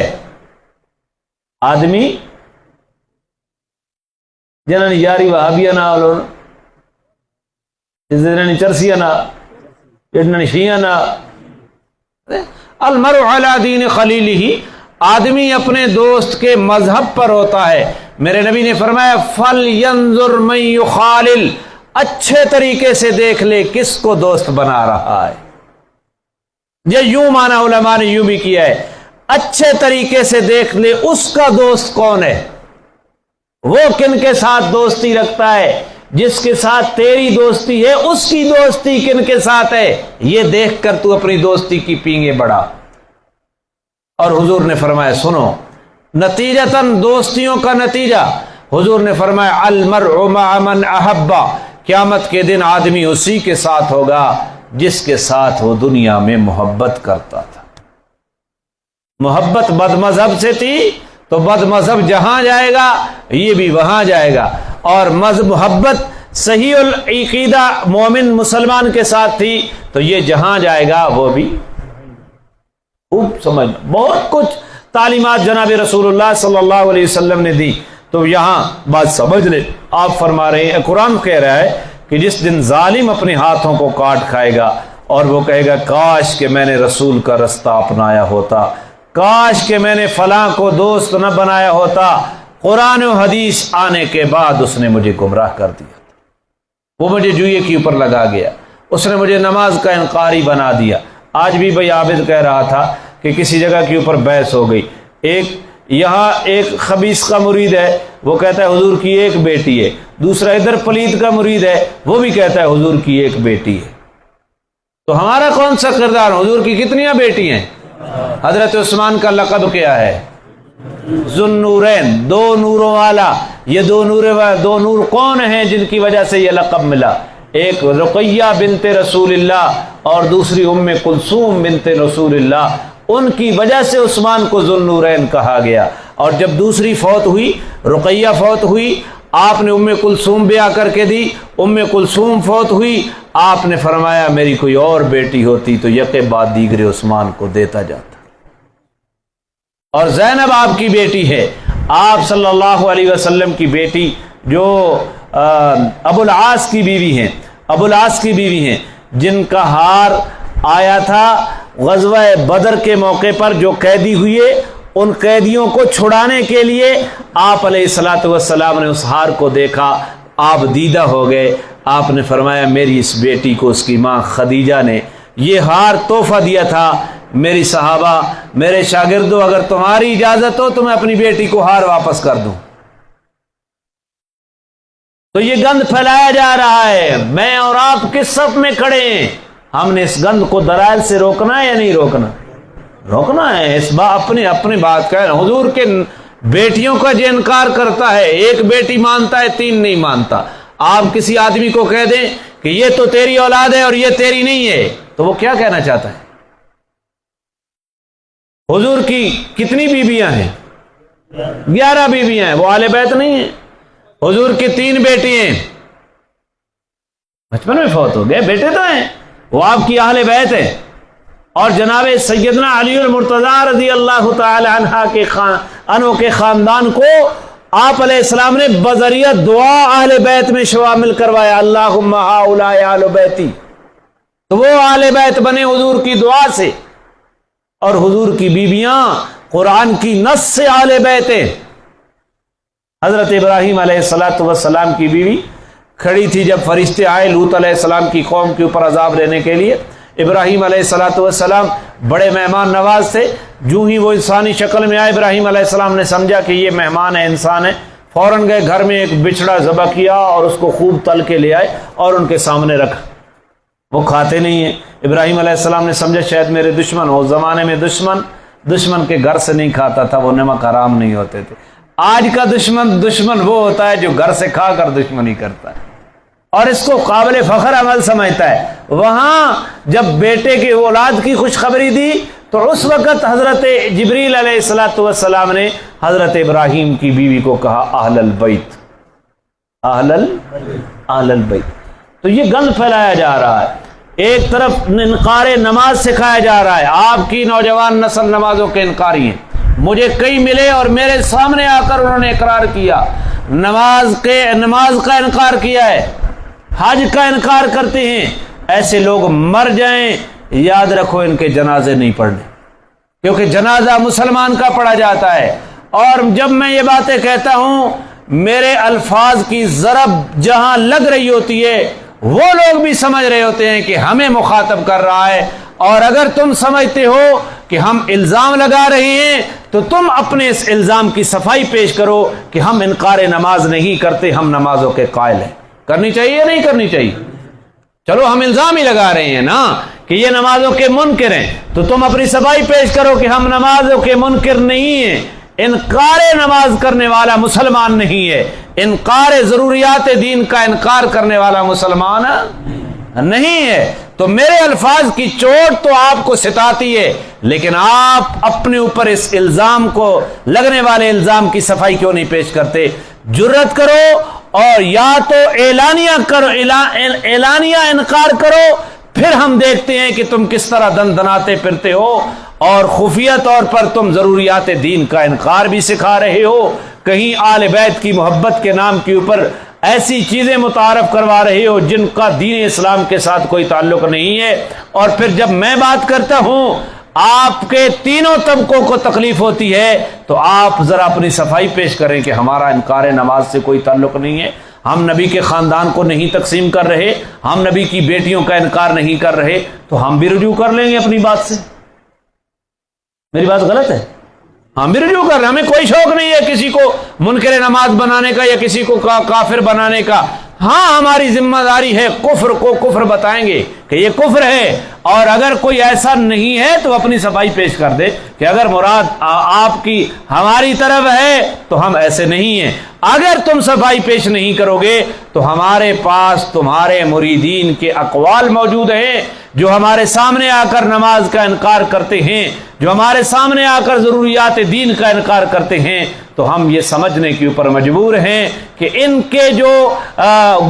آدمی جنہوں نے یاری وہابیہ نہ آلون، جنہوں نے چرسیہ نہ، جنہوں نے شیعہ نہ، المرء علی دین خلیلہ، آدمی اپنے دوست کے مذہب پر ہوتا ہے۔ میرے نبی نے فرمایا فَلْيَنظُرْ مَن يُخَالِلْ، اچھے طریقے سے دیکھ لے کس کو دوست بنا رہا ہے۔ یہ یوں مانا علماء نے یوں بھی کیا ہے، اچھے طریقے سے دیکھ لے اس کا دوست کون ہے، وہ کن کے ساتھ دوستی رکھتا ہے، جس کے ساتھ تیری دوستی ہے اس کی دوستی کن کے ساتھ ہے، یہ دیکھ کر تو اپنی دوستی کی پینگیں بڑھا۔ اور حضور نے فرمایا سنو، نتیجتاً دوستیوں کا نتیجہ، حضور نے فرمایا المرء مع من احب، قیامت کے دن آدمی اسی کے ساتھ ہوگا جس کے ساتھ وہ دنیا میں محبت کرتا تھا۔ محبت بد مذہب سے تھی تو بد مذہب جہاں جائے گا یہ بھی وہاں جائے گا، اور محبت صحیح العقیدہ مومن مسلمان کے ساتھ تھی تو یہ جہاں جائے گا وہ بھی۔ خوب سمجھنا، بہت کچھ تعلیمات جناب رسول اللہ صلی اللہ علیہ وسلم نے دی، تو یہاں بات سمجھ لے، آپ فرما رہے ہیں، قرآن کہہ رہا ہے کہ جس دن ظالم اپنے ہاتھوں کو کاٹ کھائے گا اور وہ کہے گا کاش کہ میں نے رسول کا رستہ اپنایا ہوتا، کاش کہ میں نے فلاں کو دوست نہ بنایا ہوتا، قرآن و حدیث آنے کے بعد اس نے مجھے گمراہ کر دیا، وہ مجھے جوئے کے اوپر لگا گیا، اس نے مجھے نماز کا انکاری بنا دیا۔ آج بھی بھائی عابد کہہ رہا تھا کہ کسی جگہ کے اوپر بحث ہو گئی، یہاں ایک خبیث کا مرید ہے وہ کہتا ہے حضور کی ایک بیٹی ہے، دوسرا ادھر پلید کا مرید ہے وہ بھی کہتا ہے حضور کی ایک بیٹی ہے، تو ہمارا کون سا کردار؟ حضور کی کتنی بیٹی ہیں؟ حضرت عثمان کا لقب کیا ہے؟ ذو النورین، دو نوروں والا۔ یہ دو نور کون ہیں جن کی وجہ سے یہ لقب ملا؟ ایک رقیہ بنت رسول اللہ اور دوسری ام کلثوم بنت رسول اللہ، ان کی وجہ سے عثمان کو ذو النورین کہا گیا۔ اور جب دوسری فوت ہوئی، رقیہ فوت ہوئی، آپ نے ام کلثوم بیاہ کر کے دی، ام کلثوم فوت ہوئی، آپ نے فرمایا میری کوئی اور بیٹی ہوتی تو یکے بعد دیگرے عثمان کو دیتا جاتا۔ اور زینب آپ کی بیٹی ہے، آپ صلی اللہ علیہ وسلم کی بیٹی جو ابو العاص کی بیوی ہیں، ابو العاص کی بیوی ہیں، جن کا ہار آیا تھا غزوہ بدر کے موقع پر، جو قیدی ہوئے ان قیدیوں کو چھڑانے کے لیے آپ علیہ الصلوۃ والسلام نے اس ہار کو دیکھا، آپ دیدہ ہو گئے، آپ نے فرمایا میری اس بیٹی کو اس کی ماں خدیجہ نے یہ ہار تحفہ دیا تھا، میری صحابہ، میرے شاگردوں، اگر تمہاری اجازت ہو تو میں اپنی بیٹی کو ہار واپس کر دوں۔ تو یہ گند پھیلایا جا رہا ہے، میں اور آپ کس صف میں کھڑے ہیں؟ ہم نے اس گند کو دلائل سے روکنا ہے یا نہیں روکنا؟ روکنا ہے۔ اس بات اپنی بات کا حضور کے بیٹیوں کا جو انکار کرتا ہے، ایک بیٹی مانتا ہے، 3 نہیں مانتا۔ آپ کسی آدمی کو کہہ دیں کہ یہ تو تیری اولاد ہے اور یہ تیری نہیں ہے، تو وہ کیا کہنا چاہتا ہے؟ حضور کی کتنی بیویاں ہیں؟ 11 بیویاں ہیں، وہ اہل بیت نہیں ہیں۔ حضور کی 3 بیٹی ہیں، بچپن میں فوت ہو گئے، بیٹے تو ہیں، وہ آپ کی اہل بیت ہے۔ اور جناب سیدنا علی المرتضیٰ رضی اللہ تعالی عنہ کے خاندان کو آپ علیہ السلام نے بذریعہ دعا اہل بیت میں شامل کروایا، اللہم ہؤلاء اہل بیتی، تو وہ اہل بیت بنے حضور کی دعا سے۔ اور حضور کی بیویاں قرآن کی نص سے اہل بیت ہیں۔ حضرت ابراہیم علیہ السلام کی بیوی کھڑی تھی جب فرشتے آئے لوط علیہ السلام کی قوم کے اوپر عذاب لینے کے لیے۔ ابراہیم علیہ السلام بڑے مہمان نواز تھے، جو ہی وہ انسانی شکل میں آئے، ابراہیم علیہ السلام نے سمجھا کہ یہ مہمان ہے، انسان ہے، فوراً گئے گھر میں ایک بچڑا ذبح کیا اور اس کو خوب تل کے لے آئے اور ان کے سامنے رکھا۔ وہ کھاتے نہیں ہیں۔ ابراہیم علیہ السلام نے سمجھا شاید میرے دشمن ہو۔ اس زمانے میں دشمن کے گھر سے نہیں کھاتا تھا، وہ نمک حرام نہیں ہوتے تھے۔ آج کا دشمن وہ ہوتا ہے جو گھر سے کھا کر دشمنی کرتا ہے اور اس کو قابل فخر عمل سمجھتا ہے۔ وہاں جب بیٹے کی اولاد کی خوشخبری دی تو اس وقت حضرت جبریل علیہ السلام نے حضرت ابراہیم کی بیوی کو کہا اہل البیت، اہل البیت۔ تو یہ گند پھیلایا جا رہا ہے، ایک طرف انکار نماز سکھایا جا رہا ہے۔ آپ کی نوجوان نسل نمازوں کے انکاری ہیں، مجھے کئی ملے اور میرے سامنے آ کر انہوں نے اقرار کیا، نماز کا انکار کیا ہے، حج کا انکار کرتے ہیں۔ ایسے لوگ مر جائیں، یاد رکھو ان کے جنازے نہیں پڑھنے، کیونکہ جنازہ مسلمان کا پڑھا جاتا ہے۔ اور جب میں یہ باتیں کہتا ہوں، میرے الفاظ کی ضرب جہاں لگ رہی ہوتی ہے وہ لوگ بھی سمجھ رہے ہوتے ہیں کہ ہمیں مخاطب کر رہا ہے۔ اور اگر تم سمجھتے ہو کہ ہم الزام لگا رہے ہیں تو تم اپنے اس الزام کی صفائی پیش کرو کہ ہم انکار نماز نہیں کرتے، ہم نمازوں کے قائل ہیں۔ کرنی چاہیے یا نہیں کرنی چاہیے؟ چلو ہم الزام ہی لگا رہے ہیں نا کہ یہ نمازوں کے منکر ہیں، تو تم اپنی صفائی پیش کرو کہ ہم نمازوں کے منکر نہیں ہیں۔ انکار نماز کرنے والا مسلمان نہیں ہے، انکار ضروریات دین کا انکار کرنے والا مسلمان نہیں ہے۔ تو میرے الفاظ کی چوٹ تو آپ کو ستاتی ہے، لیکن آپ اپنے اوپر اس الزام کو لگنے والے الزام کی صفائی کیوں نہیں پیش کرتے؟ جرت کرو اور یا تو اعلانیہ انکار کرو، پھر ہم دیکھتے ہیں کہ تم کس طرح دن دناتے پھرتے ہو، اور خفیہ طور پر تم ضروریات دین کا انکار بھی سکھا رہے ہو، کہیں آل بیت کی محبت کے نام کے اوپر ایسی چیزیں متعارف کروا رہے ہو جن کا دین اسلام کے ساتھ کوئی تعلق نہیں ہے۔ اور پھر جب میں بات کرتا ہوں آپ کے تینوں طبقوں کو تکلیف ہوتی ہے تو آپ ذرا اپنی صفائی پیش کریں کہ ہمارا انکار نماز سے کوئی تعلق نہیں ہے، ہم نبی کے خاندان کو نہیں تقسیم کر رہے، ہم نبی کی بیٹیوں کا انکار نہیں کر رہے، تو ہم بھی رجوع کر لیں گے اپنی بات سے۔ میری بات غلط ہے؟ ہم بھی رجوع کر رہے ہیں، ہمیں کوئی شوق نہیں ہے کسی کو منکر نماز بنانے کا یا کسی کو کافر بنانے کا۔ ہاں ہماری ذمہ داری ہے کفر کو کفر بتائیں گے کہ یہ کفر ہے، اور اگر کوئی ایسا نہیں ہے تو اپنی صفائی پیش کر دے کہ اگر مراد آپ کی ہماری طرف ہے تو ہم ایسے نہیں ہیں۔ اگر تم صفائی پیش نہیں کرو گے تو ہمارے پاس تمہارے مریدین کے اقوال موجود ہیں جو ہمارے سامنے آ کر نماز کا انکار کرتے ہیں، جو ہمارے سامنے آ کر ضروریات دین کا انکار کرتے ہیں، تو ہم یہ سمجھنے کے اوپر مجبور ہیں کہ ان کے جو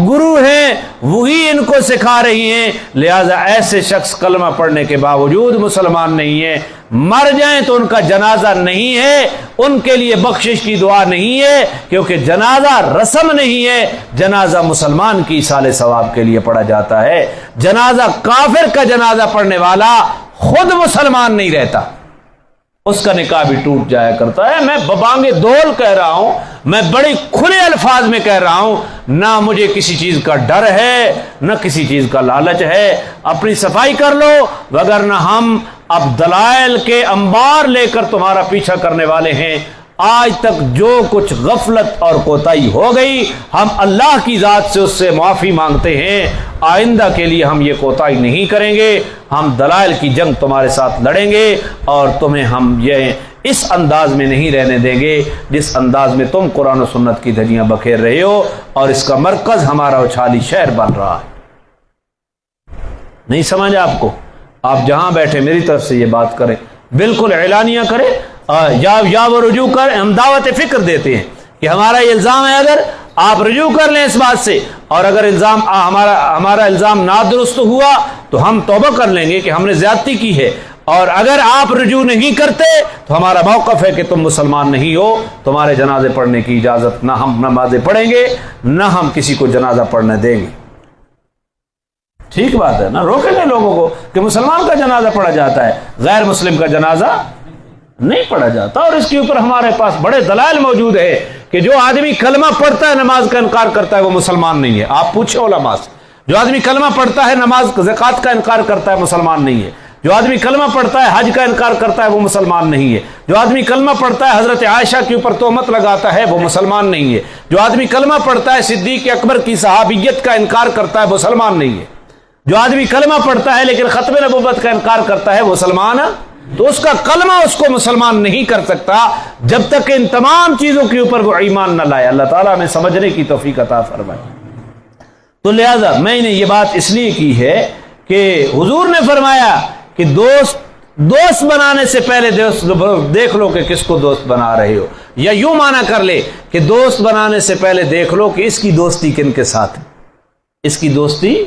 گرو ہیں وہی ان کو سکھا رہی ہیں، لہذا ایسے شخص کلمہ پڑھنے کے باوجود مسلمان نہیں ہے، مر جائیں تو ان کا جنازہ نہیں ہے، ان کے لیے بخشش کی دعا نہیں ہے، کیونکہ جنازہ رسم نہیں ہے، جنازہ مسلمان کی ایصال ثواب کے لیے پڑھا جاتا ہے۔ جنازہ کافر کا جنازہ پڑھنے والا خود مسلمان نہیں رہتا، اس کا نکاح بھی ٹوٹ جایا کرتا ہے۔ میں ببانگ دول کہہ رہا ہوں، میں بڑی کھلے الفاظ میں کہہ رہا ہوں، نہ مجھے کسی چیز کا ڈر ہے نہ کسی چیز کا لالچ ہے۔ اپنی صفائی کر لو، وگرنہ ہم اب دلائل کے انبار لے کر تمہارا پیچھا کرنے والے ہیں۔ آج تک جو کچھ غفلت اور کوتاہی ہو گئی ہم اللہ کی ذات سے اس سے معافی مانگتے ہیں، آئندہ کے لیے ہم یہ کوتاہی نہیں کریں گے، ہم دلائل کی جنگ تمہارے ساتھ لڑیں گے اور تمہیں ہم یہ اس انداز میں نہیں رہنے دیں گے جس انداز میں تم قرآن و سنت کی دھجیاں بکھیر رہے ہو اور اس کا مرکز ہمارا اچھالی شہر بن رہا ہے۔ نہیں سمجھ آپ کو؟ آپ جہاں بیٹھے میری طرف سے یہ بات کریں، بالکل اعلانیہ کریں، یا وہ رجوع کر، ہم دعوت فکر دیتے ہیں کہ ہمارا یہ الزام ہے، اگر آپ رجوع کر لیں اس بات سے، اور اگر الزام ہمارا الزام نادرست ہوا تو ہم توبہ کر لیں گے کہ ہم نے زیادتی کی ہے، اور اگر آپ رجوع نہیں کرتے تو ہمارا موقف ہے کہ تم مسلمان نہیں ہو، تمہارے جنازے پڑھنے کی اجازت نہ، ہم نمازیں پڑھیں گے نہ ہم کسی کو جنازہ پڑھنے دیں گے۔ ٹھیک بات ہے نا؟ روکیں گے لوگوں کو کہ مسلمان کا جنازہ پڑھا جاتا ہے، غیر مسلم کا جنازہ نہیں پڑھا جاتا، اور اس کے اوپر ہمارے پاس بڑے دلائل موجود ہے کہ جو آدمی کلمہ پڑھتا ہے نماز کا انکار کرتا ہے وہ مسلمان نہیں ہے۔ آپ پوچھیں علماء سے، جو آدمی کلمہ پڑھتا ہے نماز زکوٰۃ کا انکار کرتا ہے مسلمان نہیں ہے، جو آدمی کلمہ پڑھتا ہے حج کا انکار کرتا ہے وہ مسلمان نہیں ہے، جو آدمی کلمہ پڑھتا ہے حضرت عائشہ کے اوپر تہمت لگاتا ہے وہ مسلمان نہیں ہے، جو آدمی کلمہ پڑھتا ہے صدیق اکبر کی صحابیت کا انکار کرتا ہے وہ مسلمان نہیں ہے، جو آدمی کلمہ پڑھتا ہے لیکن ختم نبوت کا انکار کرتا ہے وہ مسلمان ہے، تو اس کا کلمہ اس کو مسلمان نہیں کر سکتا جب تک ان تمام چیزوں کے اوپر وہ ایمان نہ لائے۔ اللہ تعالیٰ ہمیں سمجھنے کی توفیق عطا فرمائے۔ تو لہذا میں نے یہ بات اس لیے کی ہے کہ حضور نے فرمایا کہ دوست بنانے سے پہلے دیکھ لو کہ کس کو دوست بنا رہے ہو، یا یوں معنی کر لے کہ دوست بنانے سے پہلے دیکھ لو کہ اس کی دوستی کن کے ساتھ ہے، اس کی دوستی،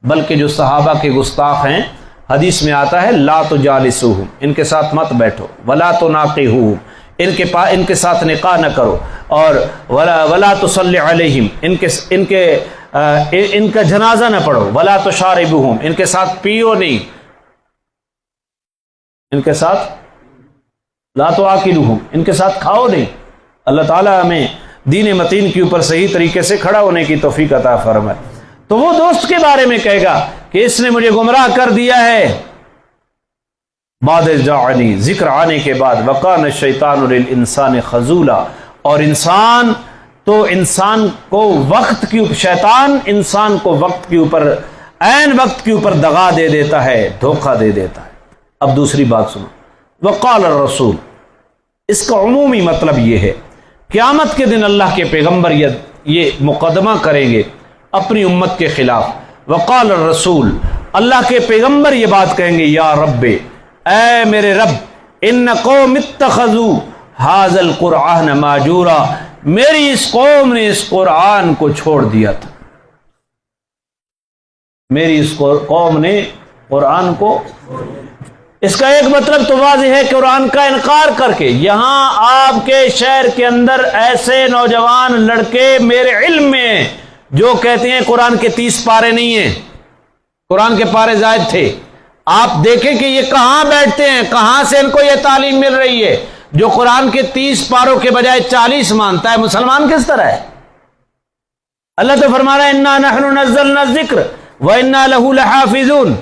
بلکہ جو صحابہ کے گستاخ ہیں حدیث میں آتا ہے لا تجالسوہم، ان کے ساتھ مت بیٹھو، ولا تناقحوہم، ان کے ساتھ نکاح نہ کرو، اور ولا تصلی علیہم، ان کا جنازہ نہ پڑھو، ولا تشاربوہم، ان کے ساتھ پیو نہیں، ان کے ساتھ لا تآکلوہم، ان کے ساتھ کھاؤ نہیں۔ اللہ تعالیٰ ہمیں دین متین کے اوپر صحیح طریقے سے کھڑا ہونے کی توفیق عطا فرمائے۔ تو وہ دوست کے بارے میں کہے گا کہ اس نے مجھے گمراہ کر دیا ہے، بعد جاءنی، ذکر آنے کے بعد، وکان الشیطان للانسان خذولا، اور انسان کو وقت کی، شیطان انسان کو وقت کے اوپر، عین وقت کے اوپر دغا دے دیتا ہے، دھوکہ دے دیتا ہے۔ اب دوسری بات سنو، وقال الرسول، اس کا عمومی مطلب یہ ہے قیامت کے دن اللہ کے پیغمبر یہ مقدمہ کریں گے اپنی امت کے خلاف۔ وقال الرسول، اللہ کے پیغمبر یہ بات کہیں گے، یا رب، اے میرے رب، ان قوم اتخذوا ھذا القرآن ماجورا، میری اس قوم نے اس قرآن کو چھوڑ دیا تھا، میری اس قوم نے قرآن کو، اس کا ایک مطلب تو واضح ہے قرآن کا انکار کر کے۔ یہاں آپ کے شہر کے اندر ایسے نوجوان لڑکے میرے علم میں جو کہتے ہیں قرآن کے 30 پارے نہیں ہیں، قرآن کے پارے زائد تھے۔ آپ دیکھیں کہ یہ کہاں بیٹھتے ہیں، کہاں سے ان کو یہ تعلیم مل رہی ہے، جو قرآن کے 30 پاروں کے بجائے 40 مانتا ہے، مسلمان کس طرح ہے؟ اللہ تو فرما رہا ہے انا نحن نزلنا الذکر وانا لہ لحافظون۔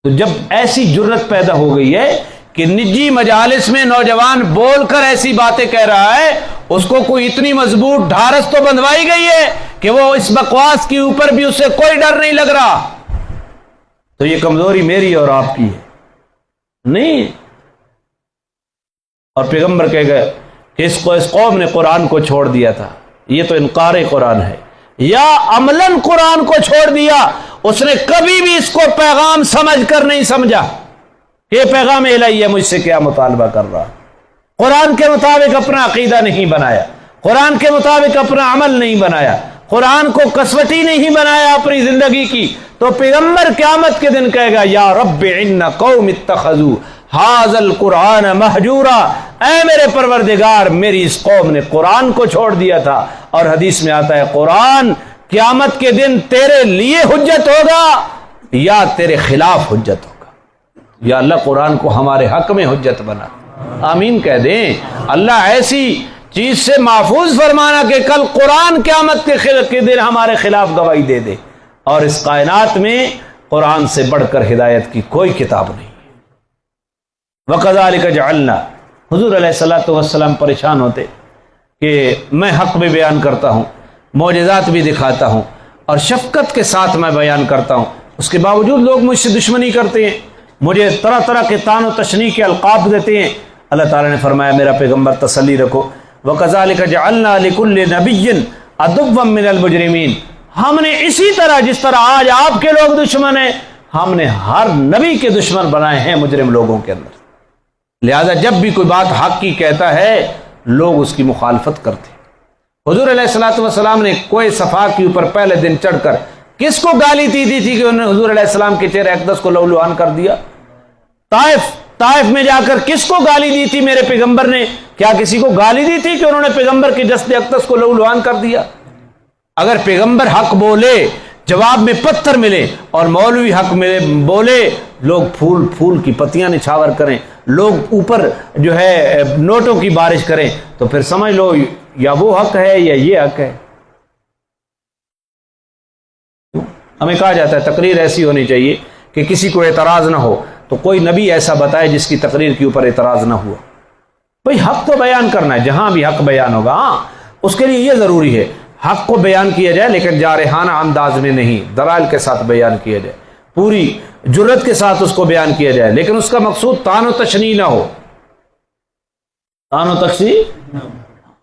تو جب ایسی جرت پیدا ہو گئی ہے کہ نجی مجالس میں نوجوان بول کر ایسی باتیں کہہ رہا ہے، اس کو کوئی اتنی مضبوط ڈھارس تو بندھوائی گئی ہے کہ وہ اس بکواس کے اوپر بھی اسے کوئی ڈر نہیں لگ رہا۔ تو یہ کمزوری میری اور آپ کی ہے نہیں۔ اور پیغمبر کہہ گئے کہ اس قوم نے قرآن کو چھوڑ دیا تھا، یہ تو انکار قرآن ہے، یا عملاً قرآن کو چھوڑ دیا، اس نے کبھی بھی اس کو پیغام سمجھ کر نہیں سمجھا کہ یہ پیغام الہی ہے، مجھ سے کیا مطالبہ کر رہا، قرآن کے مطابق اپنا عقیدہ نہیں بنایا، قرآن کے مطابق اپنا عمل نہیں بنایا، قرآن کو کسوٹی نہیں بنایا اپنی زندگی کی، تو پیغمبر قیامت کے دن کہے گا یا رب ان قوم اتخذوا ھذا القرآن مہجورا، اے میرے پروردگار، میری اس قوم نے قرآن کو چھوڑ دیا تھا۔ اور حدیث میں آتا ہے قرآن قیامت کے دن تیرے لیے حجت ہوگا یا تیرے خلاف حجت ہوگا۔ یا اللہ قرآن کو ہمارے حق میں حجت بنا، آمین کہہ دیں۔ اللہ ایسی چیز سے محفوظ فرمانا کہ کل قرآن قیامت کے دن ہمارے خلاف گواہی دے دے۔ اور اس کائنات میں قرآن سے بڑھ کر ہدایت کی کوئی کتاب نہیں۔ وَكَذَلِكَ جَعَلْنَا، حضور علیہ الصلوۃ والسلام پریشان ہوتے کہ میں حق بھی بیان کرتا ہوں، معجزات بھی دکھاتا ہوں اور شفقت کے ساتھ میں بیان کرتا ہوں، اس کے باوجود لوگ مجھ سے دشمنی کرتے ہیں، مجھے طرح طرح کے طعن و تشنیع کے القاب دیتے ہیں۔ اللہ تعالیٰ نے فرمایا میرا پیغمبر تسلی رکھو، وَكَذَلِكَ جَعَلْنَا لِكُلِّ نَبِيٍّ عَدُوًّا مِّنَ الْمُجْرِمِينَ، ہم نے اسی طرح جس طرح آج آپ کے لوگ دشمن ہیں، ہم نے ہر نبی کے دشمن بنائے ہیں مجرم لوگوں کے اندر۔ لہذا جب بھی کوئی بات حق کی کہتا ہے لوگ اس کی مخالفت کرتے ہیں۔ حضور علیہ الصلوۃ والسلام نے کوہ صفا کے اوپر پہلے دن چڑھ کر کس کو گالی دی تھی کہ انہوں نے حضور علیہ السلام کے چہرے اقدس کو لہولہان کر دیا؟ طائف میں جا کر کس کو گالی دی تھی میرے پیغمبر نے؟ کیا کسی کو گالی دی تھی کہ انہوں نے پیغمبر کے جسد اقدس کو لہولہان کر دیا؟ اگر پیغمبر حق بولے جواب میں پتھر ملے اور مولوی حق ملے بولے لوگ پھول کی پتیاں نچھاور کریں، لوگ اوپر جو ہے نوٹوں کی بارش کریں، تو پھر سمجھ لو یا وہ حق ہے یا یہ حق ہے۔ ہمیں کہا جاتا ہے تقریر ایسی ہونی چاہیے کہ کسی کو اعتراض نہ ہو، تو کوئی نبی ایسا بتائے جس کی تقریر کے اوپر اعتراض نہ ہوا۔ بھئی حق تو بیان کرنا ہے، جہاں بھی حق بیان ہوگا، ہاں اس کے لیے یہ ضروری ہے حق کو بیان کیا جائے لیکن جارحانہ انداز میں نہیں، دلائل کے ساتھ بیان کیا جائے، پوری جرت کے ساتھ اس کو بیان کیا جائے، لیکن اس کا مقصود طعن و تشنیع نہ ہو۔ طعن و تشنیع،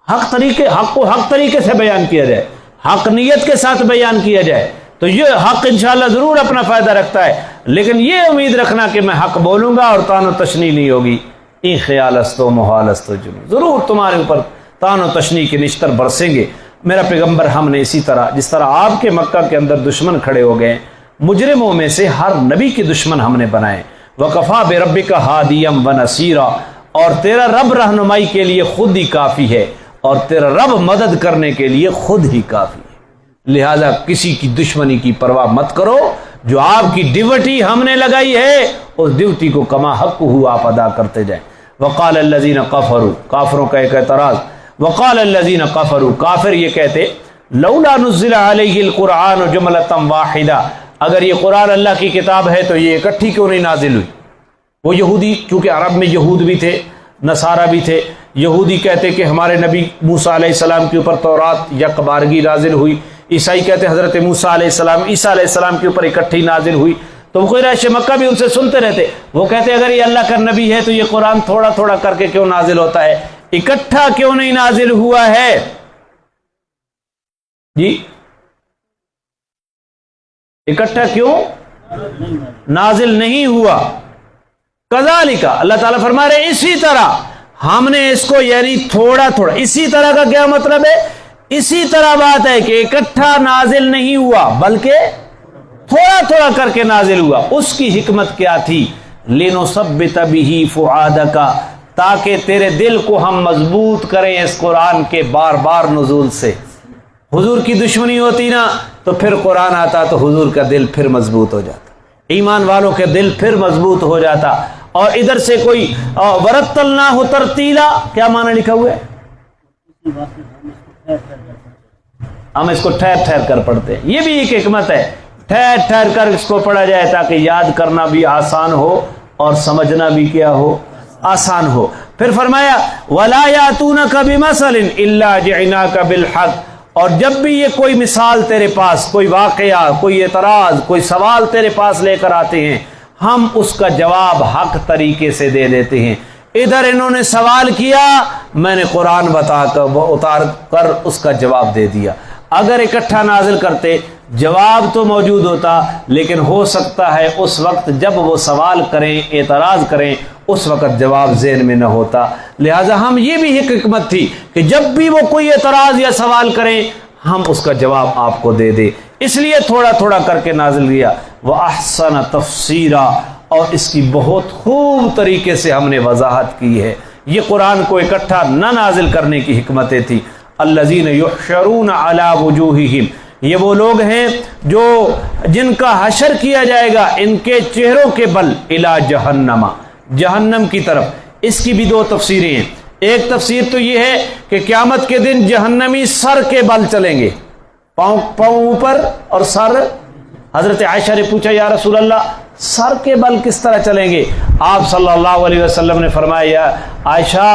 حق کو حق طریقے سے بیان کیا جائے، حق نیت کے ساتھ بیان کیا جائے، تو یہ حق انشاءاللہ ضرور اپنا فائدہ رکھتا ہے، لیکن یہ امید رکھنا کہ میں حق بولوں گا اور طعن و تشنیع نہیں ہوگی، این خیال است و محال است و جنون، ضرور تمہارے اوپر طعن و تشنیع کے نشتر برسیں گے۔ میرا پیغمبر ہم نے اسی طرح جس طرح آپ کے مکہ کے اندر دشمن کھڑے ہو گئے، مجرموں میں سے ہر نبی کے دشمن ہم نے بنائے۔ وَكَفَى بِرَبِّكَ هَادِيًا وَنَصِيرًا، اور تیرا رب رہنمائی کے لیے خود ہی کافی ہے اور تیرا رب مدد کرنے کے لیے خود ہی کافی ہے۔ لہذا کسی کی دشمنی کی پرواہ مت کرو، جو آپ کی ڈیوٹی ہم نے لگائی ہے اس ڈیوٹی کو کما حق ہوا آپ ادا کرتے جائیں۔ وقال الذین کفروا، کافروں کا ایک اعتراض، وقال الذین کفروا، کافر یہ کہتے لولا نزل علیہ القرآن جملۃ واحدہ، اگر یہ قرآن اللہ کی کتاب ہے تو یہ اکٹھی کیوں نہیں نازل ہوئی؟ وہ یہودی، چونکہ عرب میں یہود بھی تھے نصارہ بھی تھے، یہودی کہتے کہ ہمارے نبی موسیٰ علیہ السلام کے اوپر تورات یک بارگی نازل ہوئی، عیسائی کہتے حضرت موسیٰ علیہ السلام عیسیٰ علیہ السلام کے اوپر اکٹھی نازل ہوئی، تو قریش مکہ بھی ان سے سنتے رہتے، وہ کہتے اگر یہ اللہ کا نبی ہے تو یہ قرآن تھوڑا تھوڑا کر کے کیوں نازل ہوتا ہے، اکٹھا کیوں نہیں نازل ہوا ہے؟ جی اکٹھا کیوں نازل نہیں ہوا؟ کذالک، اللہ تعالیٰ فرما رہے اسی طرح ہم نے اس کو، یعنی تھوڑا تھوڑا، اسی طرح کا کیا مطلب ہے؟ اسی طرح بات ہے کہ اکٹھا نازل نہیں ہوا بلکہ تھوڑا تھوڑا کر کے نازل ہوا۔ اس کی حکمت کیا تھی؟ لِنُثَبِّتَ بِهِ فُؤَادَكَ، تاکہ تیرے دل کو ہم مضبوط کریں اس قرآن کے بار بار نزول سے۔ حضور کی دشمنی ہوتی نا تو پھر قرآن آتا تو حضور کا دل پھر مضبوط ہو جاتا، ایمان والوں کے دل پھر مضبوط ہو جاتا۔ اور ادھر سے کوئی وَرَتَّلْنَاهُ تَرْتِيلًا، کیا معنی لکھا ہوا ہے؟ ہم اس کو ٹھہر ٹھہر کر پڑھتے ہیں، یہ بھی ایک حکمت ہے، ٹھہر ٹھہر کر اس کو پڑھا جائے تاکہ یاد کرنا بھی آسان ہو اور سمجھنا بھی کیا ہو، آسان ہو۔ پھر فرمایا وَلَا يَأْتُونَكَ بِمَثَلٍ إِلَّا جِئْنَاكَ بِالْحَقِّ، اور جب بھی یہ کوئی مثال تیرے پاس، کوئی واقعہ، کوئی اعتراض، کوئی سوال تیرے پاس لے کر آتے ہیں، ہم اس کا جواب حق طریقے سے دے دیتے ہیں۔ ادھر انہوں نے سوال کیا، میں نے قرآن بتا کر اتار کر اس کا جواب دے دیا۔ اگر اکٹھا نازل کرتے جواب تو موجود ہوتا، لیکن ہو سکتا ہے اس وقت جب وہ سوال کریں، اعتراض کریں، اس وقت جواب ذہن میں نہ ہوتا۔ لہٰذا ہم، یہ بھی ایک حکمت تھی کہ جب بھی وہ کوئی اعتراض یا سوال کریں ہم اس کا جواب آپ کو دے دیں، اس لیے تھوڑا تھوڑا کر کے نازل کیا۔ وَأَحْسَنَ تَفْسِيرًا، اور اس کی بہت خوب طریقے سے ہم نے وضاحت کی ہے۔ یہ قرآن کو اکٹھا نہ نازل کرنے کی حکمتیں تھی۔ الَّذِينَ يُحْشَرُونَ عَلَى وُجُوهِهِمْ، یہ وہ لوگ ہیں جن کا حشر کیا جائے گا ان کے چہروں کے بل، الی جہنم، جہنم کی طرف۔ اس کی بھی دو تفسیریں ہیں، ایک تفسیر تو یہ ہے کہ قیامت کے دن جہنمی سر کے بل چلیں گے، پاؤں اوپر اور سر حضرت عائشہ نے پوچھا یا رسول اللہ سر کے بل کس طرح چلیں گے؟ آپ صلی اللہ علیہ وسلم نے فرمایا یا عائشہ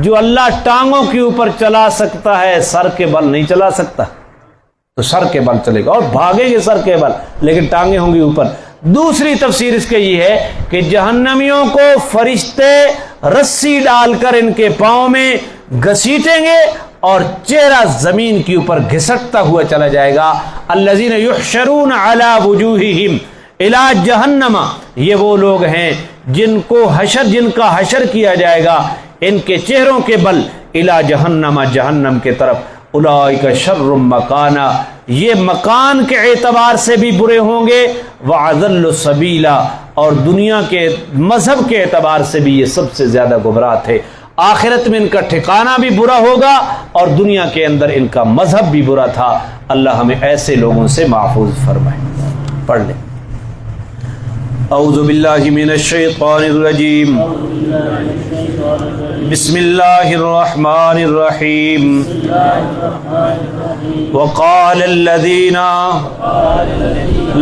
جو اللہ ٹانگوں کے اوپر چلا سکتا ہے سر کے بل نہیں چلا سکتا، تو سر کے بل چلے گا اور بھاگیں گے سر کے بل، لیکن ٹانگیں ہوں گی اوپر۔ دوسری تفسیر اس کے یہ ہے کہ جہنمیوں کو فرشتے رسی ڈال کر ان کے پاؤں میں گھسیٹیں گے اور چہرہ زمین کے اوپر گھسٹتا ہوا چلا جائے گا۔ الذین یحشرون علی وجوہہم الی جہنم، یہ وہ لوگ ہیں جن کا حشر کیا جائے گا ان کے چہروں کے بل الی جہنم، جہنم کے طرف۔ اولئک شر مکانا، یہ مکان کے اعتبار سے بھی برے ہوں گے، واضل سبیلا، اور دنیا کے مذہب کے اعتبار سے بھی یہ سب سے زیادہ گمراہ تھے۔ آخرت میں ان کا ٹھکانہ بھی برا ہوگا اور دنیا کے اندر ان کا مذہب بھی برا تھا۔ اللہ ہمیں ایسے لوگوں سے محفوظ فرمائے۔ پڑھ لیں اعوذ باللہ من الشیطان الرجیم، بسم اللہ الرحمن الرحیم۔ وقال الذین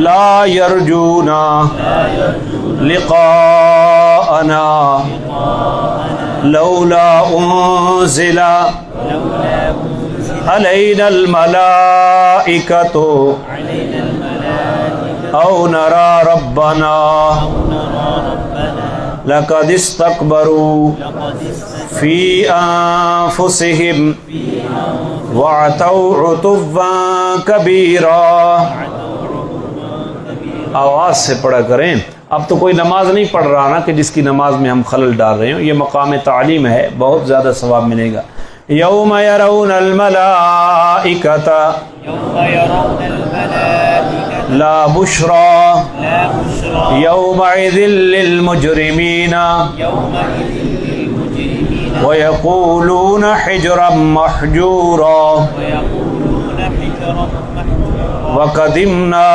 لا یرجون لقاءنا لولا انزل علینا الملائکۃ او نرى ربنا لقد استكبروا في انفسهم وعتوا عتوا كبيرا۔ آواز سے پڑھا کریں، اب تو کوئی نماز نہیں پڑھ رہا نا کہ جس کی نماز میں ہم خلل ڈال رہے ہوں، یہ مقام تعلیم ہے، بہت زیادہ ثواب ملے گا۔ یوم یرون الملائکۃ لا بشرى یومئذ للمجرمین ویقولون حجرا محجورا وقدمنا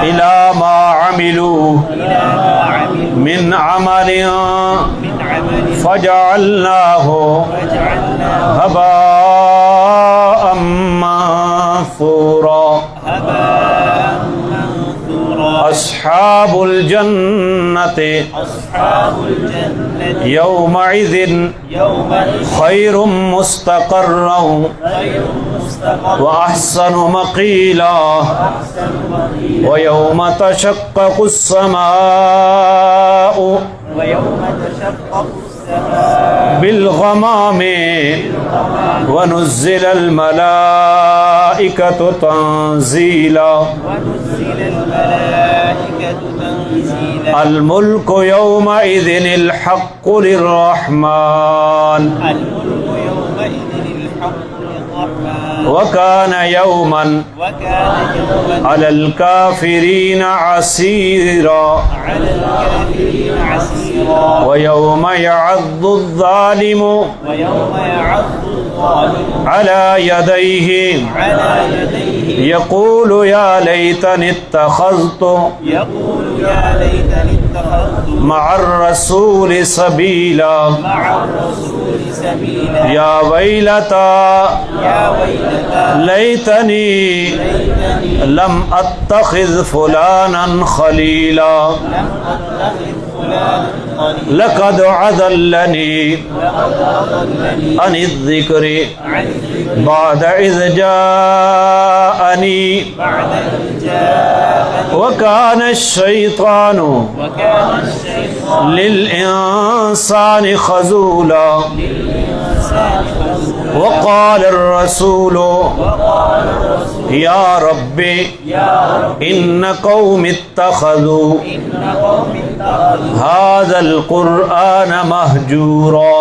إلى ما عملوا من عمل فجعلناه هباء منثورا۔ أصحاب الجنة يومئذ خير مستقرا وأحسن مقيلا ويوم تشقق السماء بالغمام ونزل الملائكة تنزيلا۔ الملك يومئذ الحق للرحمن وكان يوما على الكافرين عسيرا۔ ويوم يعض الظالم على يديه يقول يا ليتني اتخذت مع الرسول سبيلا۔ يا ويلتى ليتني لم اتخذ فلانا خليلا لقد عضلني عن الذكر بعد إذ جاءني وكان الشيطان للإنسان خذولا۔ وقال الرسول يا رب إن قوم اتخذوا هذا القرآن مهجورا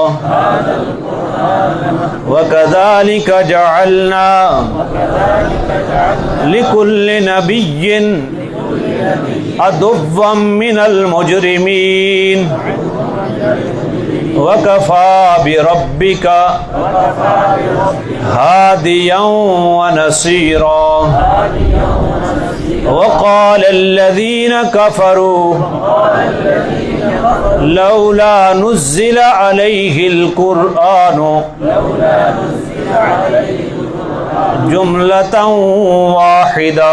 وكذلك جعلنا لكل نبي عدوا من المجرمين وكفى بربك هاديا ونصيرا۔ وقال الذين كفروا لولا نزل عليه القرآن جملة واحدة